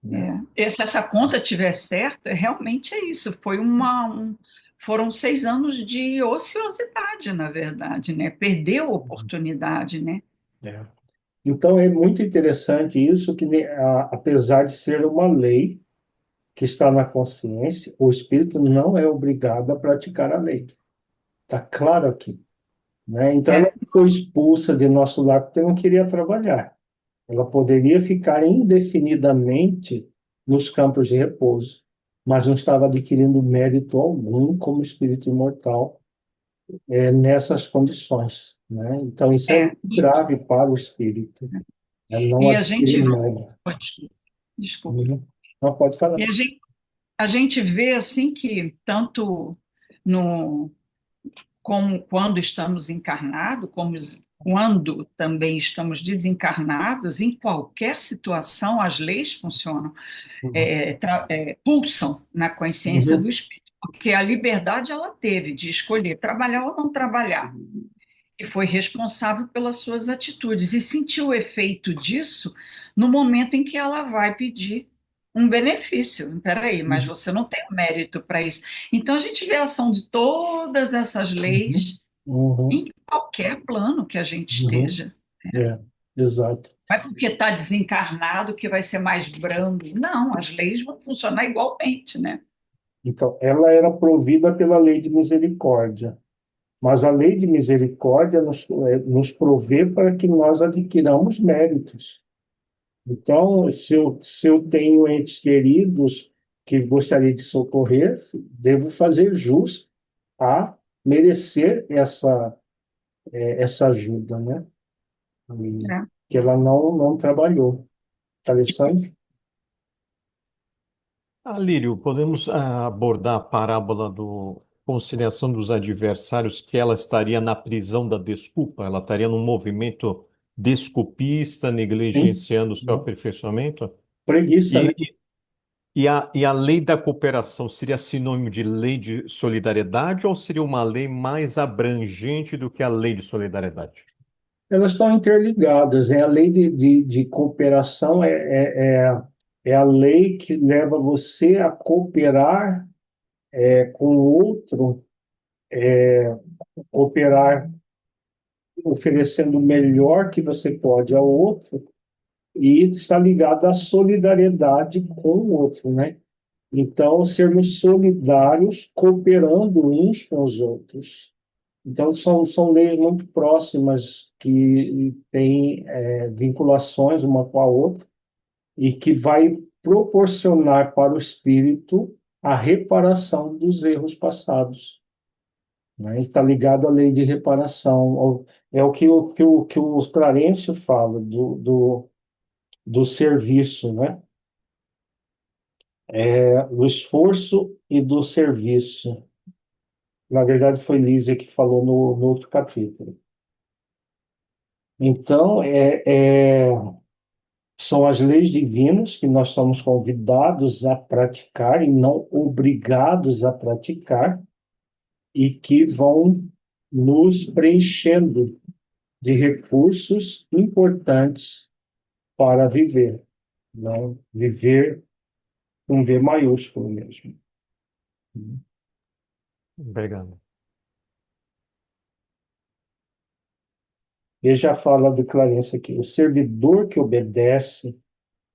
né? se essa conta tiver certa, realmente é isso. Foram 6 anos de ociosidade, na verdade, né? Perdeu a oportunidade, né? É. Então, é muito interessante isso, que apesar de ser uma lei que está na consciência, o espírito não é obrigado a praticar a lei. Está claro aqui, né? Então, ela É, não foi expulsa de nosso lar porque não queria trabalhar. Ela poderia ficar indefinidamente nos campos de repouso, mas não estava adquirindo mérito algum como espírito imortal nessas condições, né? Então, isso é é. muito grave para o espírito, né? Não E a gente adquirir mérito. desculpa. Uhum. Não pode falar. E a gente a gente vê assim que tanto no como quando estamos encarnados, como quando também estamos desencarnados, em qualquer situação as leis funcionam, Uhum. pulsam na consciência do Uhum. espírito, porque a liberdade ela teve de escolher trabalhar ou não trabalhar, e foi responsável pelas suas atitudes, e sentiu o efeito disso no momento em que ela vai pedir um benefício. Espera aí, mas Uhum. você não tem mérito para isso. Então, a gente vê a ação de todas essas Uhum. leis Uhum. em qualquer plano que a gente Uhum. esteja. É, exato. Não é porque está desencarnado que vai ser mais brando. Não, as leis vão funcionar igualmente, né? Então, ela era provida pela lei de misericórdia, mas a lei de misericórdia nos provê para que nós adquiramos méritos. Então, se eu tenho entes queridos que gostaria de socorrer, devo fazer jus a merecer essa ajuda, né? E É. que ela não trabalhou. Alessandro? Lírio, podemos abordar a parábola do conciliação dos adversários, que ela estaria na prisão da desculpa, ela estaria num movimento desculpista, Sim. negligenciando o seu aperfeiçoamento? Preguiça, né? E, e a lei da cooperação seria sinônimo de lei de solidariedade ou seria uma lei mais abrangente do que a lei de solidariedade? Elas estão interligadas, né? A lei de cooperação é a lei que leva você a cooperar com o outro, cooperar oferecendo o melhor que você pode ao outro, e está ligada à solidariedade com o outro, né? Então, sermos solidários, cooperando uns com os outros. Então, são leis muito próximas que têm vinculações uma com a outra e que vai proporcionar para o espírito a reparação dos erros passados, né? Está ligado à lei de reparação. É o que os Clarencio fala do serviço, né? Do esforço e do serviço. Na verdade, foi Lísia que falou no outro capítulo. Então, são as leis divinas que nós somos convidados a praticar e não obrigados a praticar, e que vão nos preenchendo de recursos importantes para viver, não viver com V maiúsculo mesmo. Obrigado. Veja a fala de Clarence aqui: o servidor que obedece,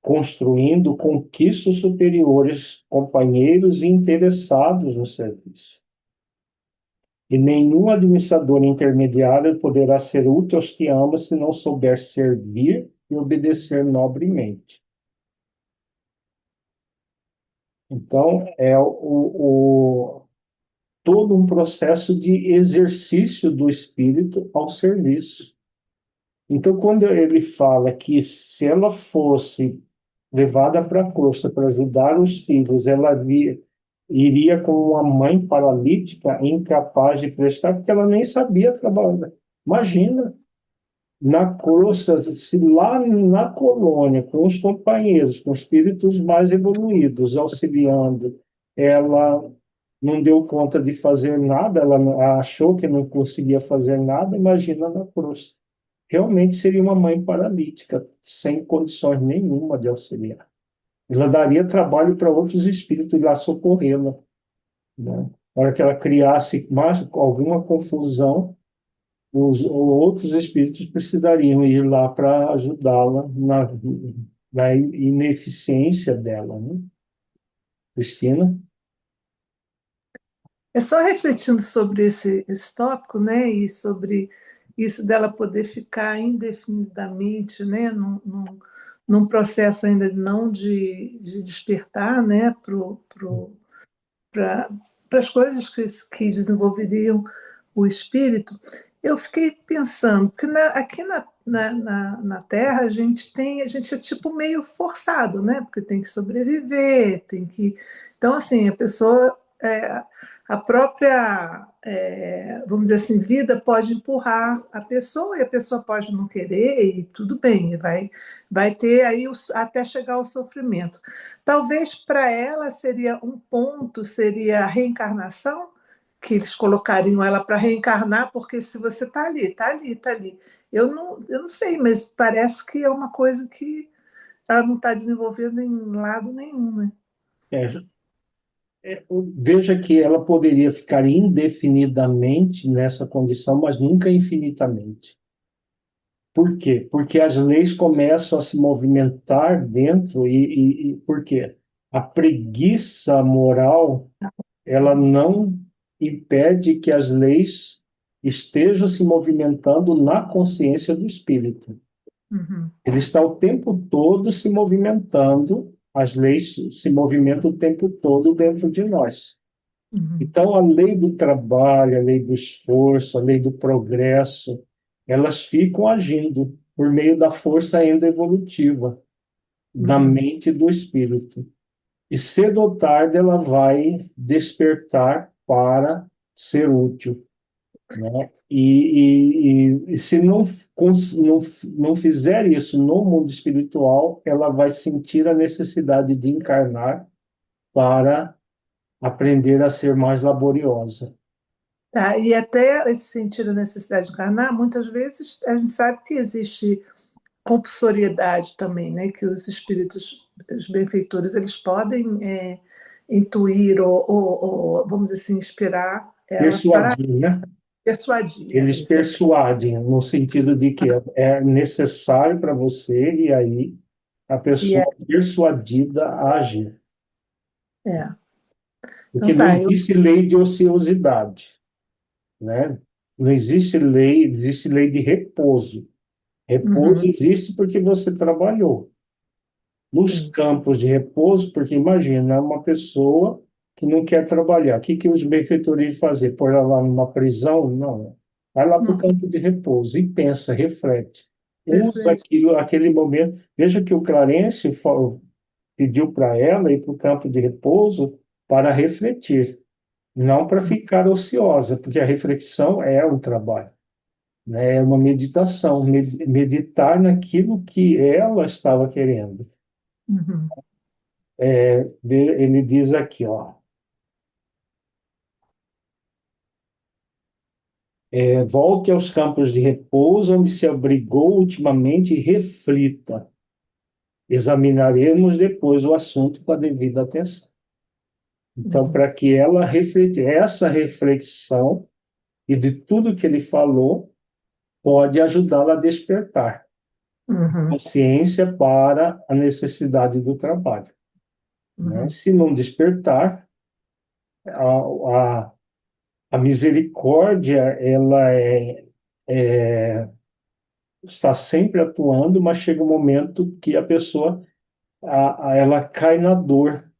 construindo conquistas superiores, companheiros e interessados no serviço. E nenhum administrador intermediário poderá ser útil aos que ama se não souber servir e obedecer nobremente. Então, todo um processo de exercício do espírito ao serviço. Então, quando ele fala que se ela fosse levada para a costa para ajudar os filhos, iria como uma mãe paralítica, incapaz de prestar, porque ela nem sabia trabalhar. Imagina, na costa, se lá na colônia, com os companheiros, com espíritos mais evoluídos, auxiliando, ela não deu conta de fazer nada, ela achou que não conseguia fazer nada, imagina na cruz. Realmente seria uma mãe paralítica, sem condições nenhuma de auxiliar. Ela daria trabalho para outros espíritos ir lá socorrê-la, né? Na hora que ela criasse mais alguma confusão, os outros espíritos precisariam ir lá para ajudá-la na ineficiência dela, né? Cristina? É só refletindo sobre esse tópico, né, e sobre isso dela poder ficar indefinidamente, né, num processo ainda não de despertar, né, para as coisas que desenvolveriam o espírito. Eu fiquei pensando, porque aqui na Terra a gente é tipo meio forçado, né? Porque tem que sobreviver, tem que. Então, assim, a pessoa, a própria, vamos dizer assim, vida pode empurrar a pessoa e a pessoa pode não querer e tudo bem, vai ter aí até chegar ao sofrimento. Talvez para ela seria um ponto, seria a reencarnação que eles colocariam ela para reencarnar, porque se você está ali, está ali, está ali. Eu não sei, mas parece que é uma coisa que ela não está desenvolvendo em lado nenhum, né? É, veja que ela poderia ficar indefinidamente nessa condição, mas nunca infinitamente. Por quê? Porque as leis começam a se movimentar dentro e por quê? A preguiça moral, ela não impede que as leis estejam se movimentando na consciência do espírito. Uhum, Ele está o tempo todo se movimentando, as leis se movimentam o tempo todo dentro de nós. uhum, Então, a lei do trabalho, a lei do esforço, a lei do progresso, elas ficam agindo por meio da força ainda evolutiva da uhum, mente e do espírito. E cedo ou tarde ela vai despertar para ser útil, né? E se não fizer isso no mundo espiritual, ela vai sentir a necessidade de encarnar para aprender a ser mais laboriosa. tá, e até esse sentido da necessidade de encarnar, muitas vezes a gente sabe que existe compulsoriedade também, né? Que os espíritos, os benfeitores, eles podem intuir ou, vamos dizer assim, inspirar ela para Persuadir, né? persuadir. Eles persuadem no sentido de que é necessário para você e aí a E pessoa persuadida a agir. é. Porque Então não tá, eu. existe lei de ociosidade, né? Não existe lei de repouso. Repouso Uhum, existe porque você trabalhou. Nos sim. campos de repouso, porque imagina uma pessoa que não quer trabalhar. O que que os benfeitorias fazer? Pôr ela lá numa prisão? Não. Vai lá para o Não, campo de repouso e pensa, reflete. Usa perfeito. aquilo, aquele momento. Veja que o Clarence pediu para ela ir para o campo de repouso para refletir, não para ficar ociosa, porque a reflexão é um trabalho, né? É uma meditação, meditar naquilo que ela estava querendo. Uhum, Ele diz aqui, ó, volte aos campos de repouso onde se abrigou ultimamente e reflita. Examinaremos depois o assunto com a devida atenção. Então, uhum, para que ela reflita, essa reflexão e de tudo que ele falou pode ajudá-la a despertar uhum, consciência para a necessidade do trabalho, né? uhum, Se não despertar, a, a misericórdia ela está sempre atuando, mas chega um momento que a pessoa ela cai na dor,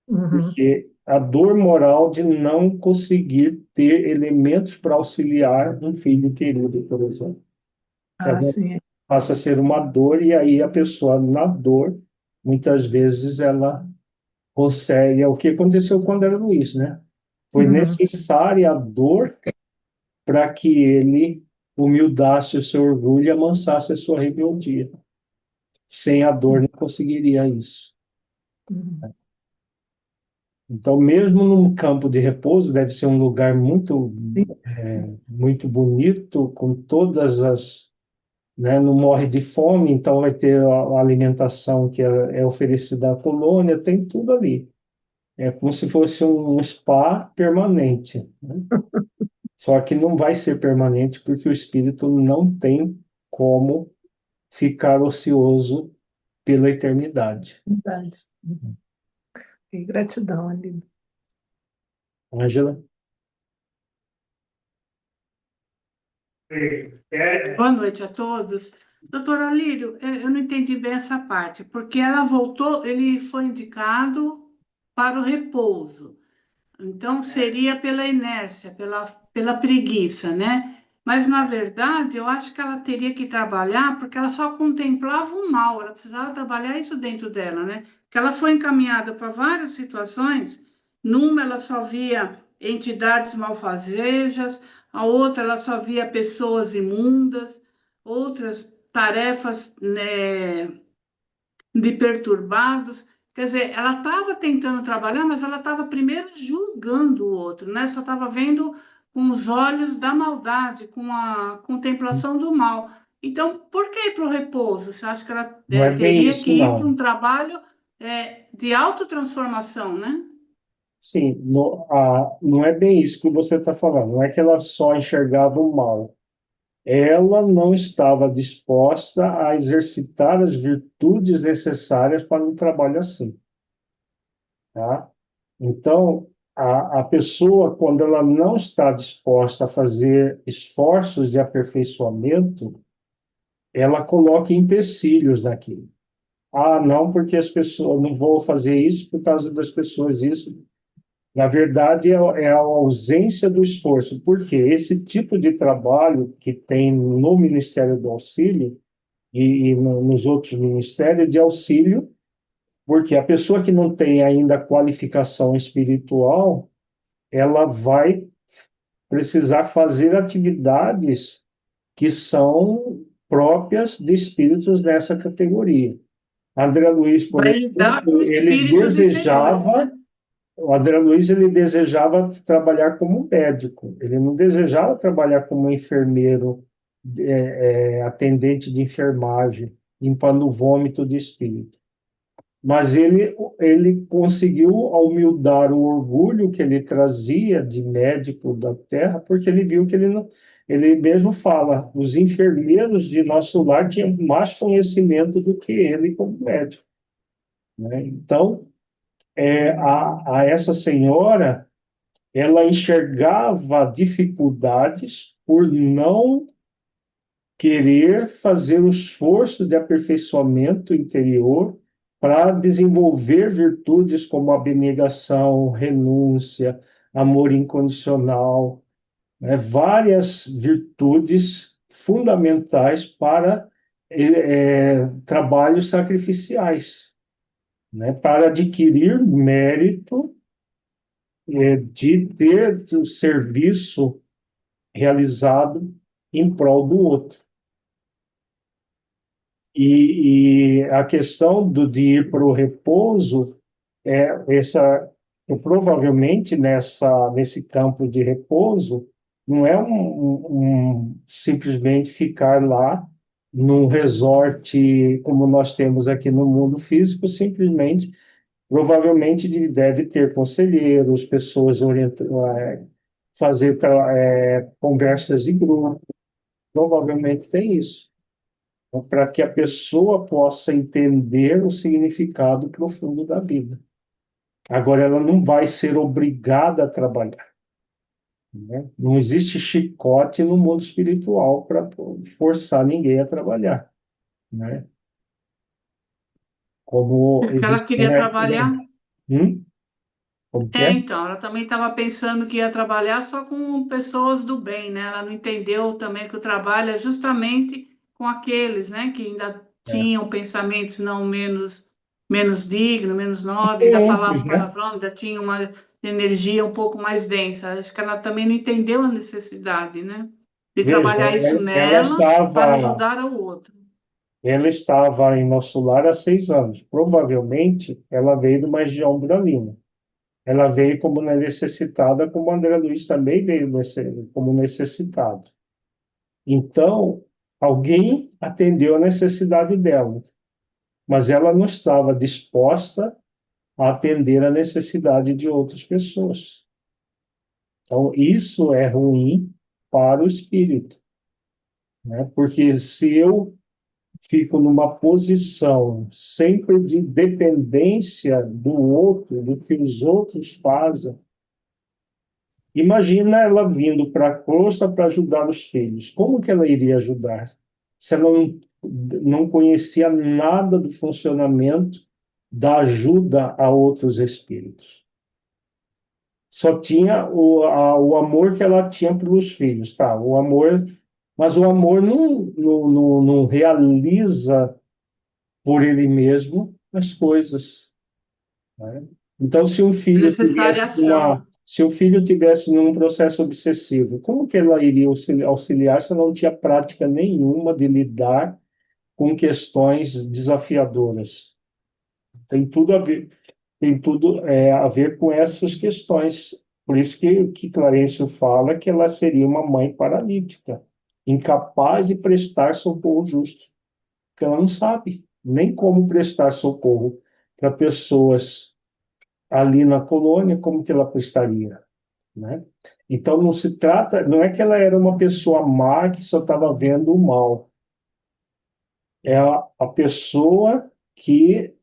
uhum. porque a dor moral de não conseguir ter elementos para auxiliar um filho querido, por exemplo. Ah, Ela sim. passa a ser uma dor e aí a pessoa na dor, muitas vezes ela consegue, é o que aconteceu com André Luiz, né? Foi Uhum, necessária a dor para que ele humildasse o seu orgulho e amansasse a sua rebeldia. Sem a dor não conseguiria isso. uhum. Então, mesmo num campo de repouso, deve ser um lugar muito, Sim, muito bonito, com todas as, né, não morre de fome, então vai ter a alimentação que é oferecida à colônia, tem tudo ali. É como se fosse um spa permanente, né? Só que não vai ser permanente porque o espírito não tem como ficar ocioso pela eternidade. verdade. E gratidão, Aline. Ângela? Boa noite a todos. Doutor Alírio, eu não entendi bem essa parte, porque ela voltou, ele foi indicado para o repouso. Então, seria pela inércia, pela preguiça, né? Mas, na verdade, eu acho que ela teria que trabalhar porque ela só contemplava o mal, ela precisava trabalhar isso dentro dela, né? Que ela foi encaminhada para várias situações, numa ela só via entidades malfazejas, a outra ela só via pessoas imundas, outras tarefas, né, de perturbados. Quer dizer, ela estava tentando trabalhar, mas ela estava primeiro julgando o outro, né? Só estava vendo com os olhos da maldade, com a contemplação do mal. Então, por que ir para o repouso? Você acha que ela Não é bem teria que isso, ir para um não. trabalho de autotransformação, né? Sim, não é bem isso que você está falando. Não é que ela só enxergava o mal. Ela não estava disposta a exercitar as virtudes necessárias para um trabalho assim, tá? Então, a pessoa, quando ela não está disposta a fazer esforços de aperfeiçoamento, ela coloca empecilhos naquilo. Ah, não, porque as pessoas, não vou fazer isso por causa das pessoas, isso. Na verdade, é a ausência do esforço, porque esse tipo de trabalho que tem no Ministério do Auxílio nos outros ministérios de auxílio, porque a pessoa que não tem ainda qualificação espiritual, ela vai precisar fazer atividades que são próprias de espíritos dessa categoria. André Luiz, por Vai lidar com exemplo, espíritos inferiores, né? o André Luiz, ele desejava trabalhar como médico, ele não desejava trabalhar como enfermeiro, atendente de enfermagem, limpando o vômito de espírito. Mas ele conseguiu humildar o orgulho que ele trazia de médico da terra, porque ele viu que ele não, ele mesmo fala, os enfermeiros de nosso lar tinham mais conhecimento do que ele como médico, né? Então, a essa senhora, ela enxergava dificuldades por não querer fazer o esforço de aperfeiçoamento interior para desenvolver virtudes como abnegação, renúncia, amor incondicional, né? Várias virtudes fundamentais para trabalhos sacrificiais, né? Para adquirir mérito de ter o serviço realizado em prol do outro. E a questão de ir para o repouso provavelmente nesse campo de repouso não é simplesmente ficar lá num resort como nós temos aqui no mundo físico, simplesmente provavelmente deve ter conselheiros, pessoas fazer conversas de grupo, provavelmente tem isso para que a pessoa possa entender o significado profundo da vida. Agora, ela não vai ser obrigada a trabalhar, né? Não existe chicote no mundo espiritual para forçar ninguém a trabalhar, né? Como Porque ela existe, queria né? trabalhar. Como que é? Então, ela também estava pensando que ia trabalhar só com pessoas do bem, né? Ela não entendeu também que o trabalho é justamente com aqueles, né, que ainda É. tinham pensamentos não menos dignos, menos nobres, ainda Outros, falavam né? palavrão, ainda tinha uma energia um pouco mais densa. Acho que ela também não entendeu a necessidade, né, de Veja, trabalhar isso ela nela para estava, ajudar ao outro. ela estava em nosso lar há 6 anos. Provavelmente, ela veio de uma região umbralina. Ela veio como necessitada, como André Luiz também veio como necessitado. Então, alguém atendeu a necessidade dela, mas ela não estava disposta a atender a necessidade de outras pessoas. Então, isso é ruim para o espírito, né? Porque se eu fico numa posição sempre de dependência do outro, do que os outros fazem, imagina ela vindo para a Crosta para ajudar os filhos. Como que ela iria ajudar? Se ela não conhecia nada do funcionamento da ajuda a outros espíritos. só tinha o amor que ela tinha pelos filhos, tá? O amor, mas o amor não realiza por ele mesmo as coisas, né? Então, Necessariação. se um filho tivesse num processo obsessivo, como que ela iria auxiliar se ela não tinha prática nenhuma de lidar com questões desafiadoras? Tem tudo a ver, tem tudo a ver com essas questões. Por isso que Clarencio fala que ela seria uma mãe paralítica, incapaz de prestar socorro justo, porque ela não sabe nem como prestar socorro para pessoas ali na colônia, como que ela prestaria, né? Então não se trata, não é que ela era uma pessoa má que só estava vendo o mal, é a pessoa que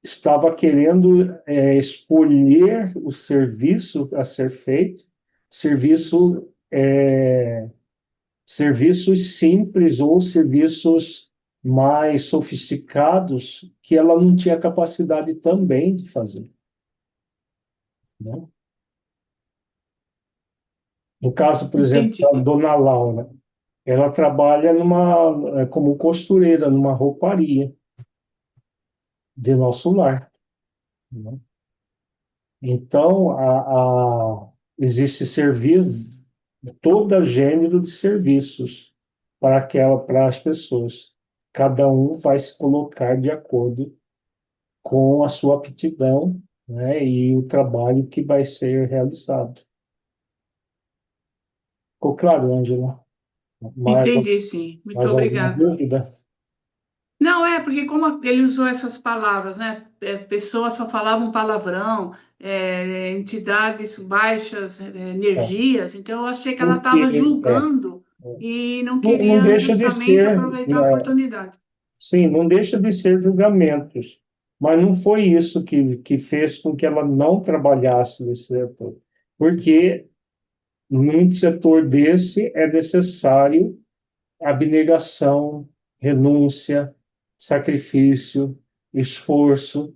estava querendo escolher o serviço a ser feito, serviço, serviços simples ou serviços mais sofisticados que ela não tinha capacidade também de fazer, né? No caso, por exemplo, Entendi. da Dona Laura, ela trabalha como costureira numa rouparia de nosso lar, né? Então, existe serviço, todo gênero de serviços para as pessoas. Cada um vai se colocar de acordo com a sua aptidão, né, e o trabalho que vai ser realizado. Ficou claro, Ângela? Mais, Entendi, sim. Muito mais alguma obrigada. dúvida? Não, porque como ele usou essas palavras, né? Pessoas só falavam palavrão, entidades baixas, É. energias, então eu achei que ela Porque estava julgando e não não queria deixa de justamente ser, aproveitar a né, oportunidade. sim, não deixa de ser julgamentos, mas não foi isso que fez com que ela não trabalhasse nesse setor, porque num setor desse é necessário abnegação, renúncia, sacrifício, esforço,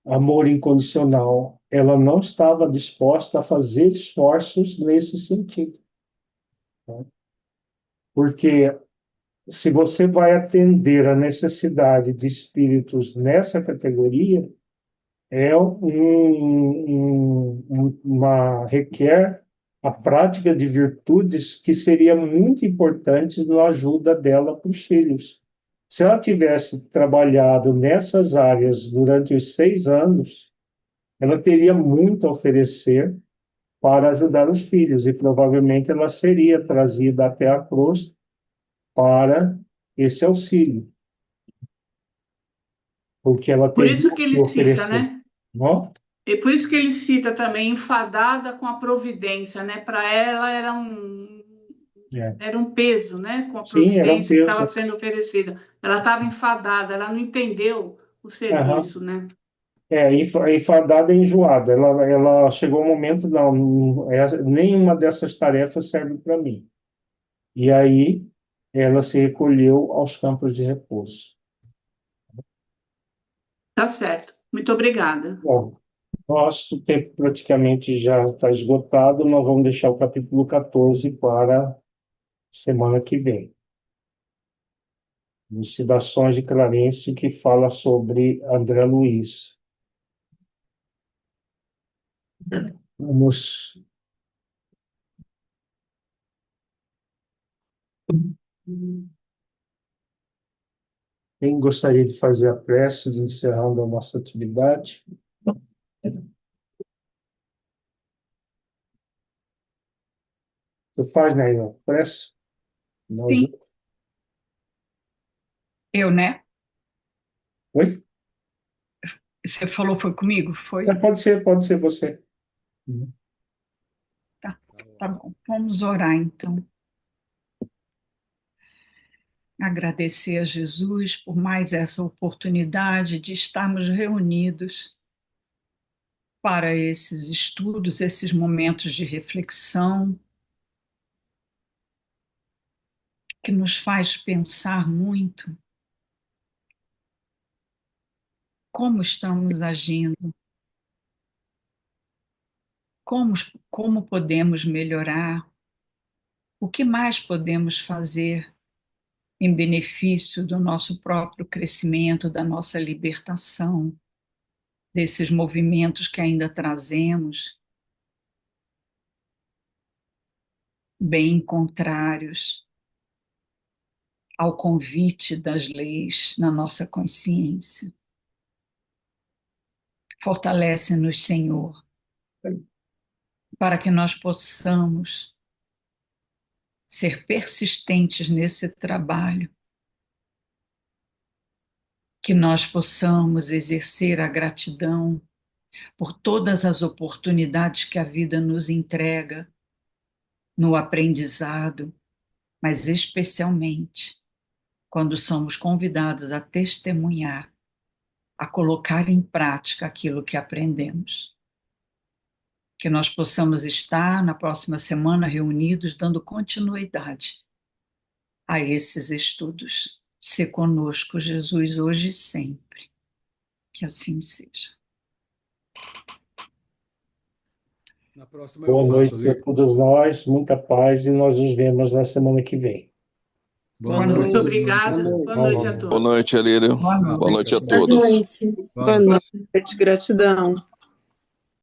amor incondicional. Ela não estava disposta a fazer esforços nesse sentido, né? Porque se você vai atender a necessidade de espíritos nessa categoria, requer a prática de virtudes que seria muito importantes na ajuda dela para os filhos. Se ela tivesse trabalhado nessas áreas durante os 6 anos, ela teria muito a oferecer para ajudar os filhos e provavelmente ela seria trazida até a cruz para esse auxílio, porque ela Por teria isso o que que ele cita, oferecer, né? não? E por isso que ele cita também enfadada com a providência, né? Para ela É. era um peso, né? Com a Sim, era um providência que estava peso. sendo oferecida. Ela estava enfadada, ela não entendeu o Aham. serviço, né? Enfadada e enjoada. Ela chegou um momento, não, nenhuma dessas tarefas serve para mim. E aí ela se recolheu aos campos de repouso. Tá certo. Muito obrigada. Bom, nosso tempo praticamente já está esgotado, nós vamos deixar o capítulo 14 para semana que vem. Elucidações de Clarencio, que fala sobre André Luiz. Vamos. Quem gostaria de fazer a prece de encerrando a nossa atividade? Você faz, né, a prece? Nós... Sim, eu, né? Oi? Você falou foi comigo? Foi? Pode ser você. Tá, tá bom. Vamos orar então. Agradecer a Jesus por mais essa oportunidade de estarmos reunidos para esses estudos, esses momentos de reflexão, que nos faz pensar muito como estamos agindo, como, como podemos melhorar, o que mais podemos fazer em benefício do nosso próprio crescimento, da nossa libertação, desses movimentos que ainda trazemos, bem contrários ao convite das leis na nossa consciência. Fortalece-nos, Senhor, para que nós possamos ser persistentes nesse trabalho, que nós possamos exercer a gratidão por todas as oportunidades que a vida nos entrega no aprendizado, mas especialmente quando somos convidados a testemunhar, a colocar em prática aquilo que aprendemos. Que nós possamos estar na próxima semana reunidos, dando continuidade a esses estudos. Se conosco, Jesus, hoje e sempre. Que assim seja. Na próxima eu Boa noite faço, para Lírio. todos nós, muita paz e nós nos vemos na semana que vem. Boa Boa noite. Muito noite. obrigada. Boa Boa noite a noite. todos. Boa noite, Alírio. Boa Tchau. Boa noite a Fica bem. Boa todos. noite. Boa Boa noite. noite. Gratidão.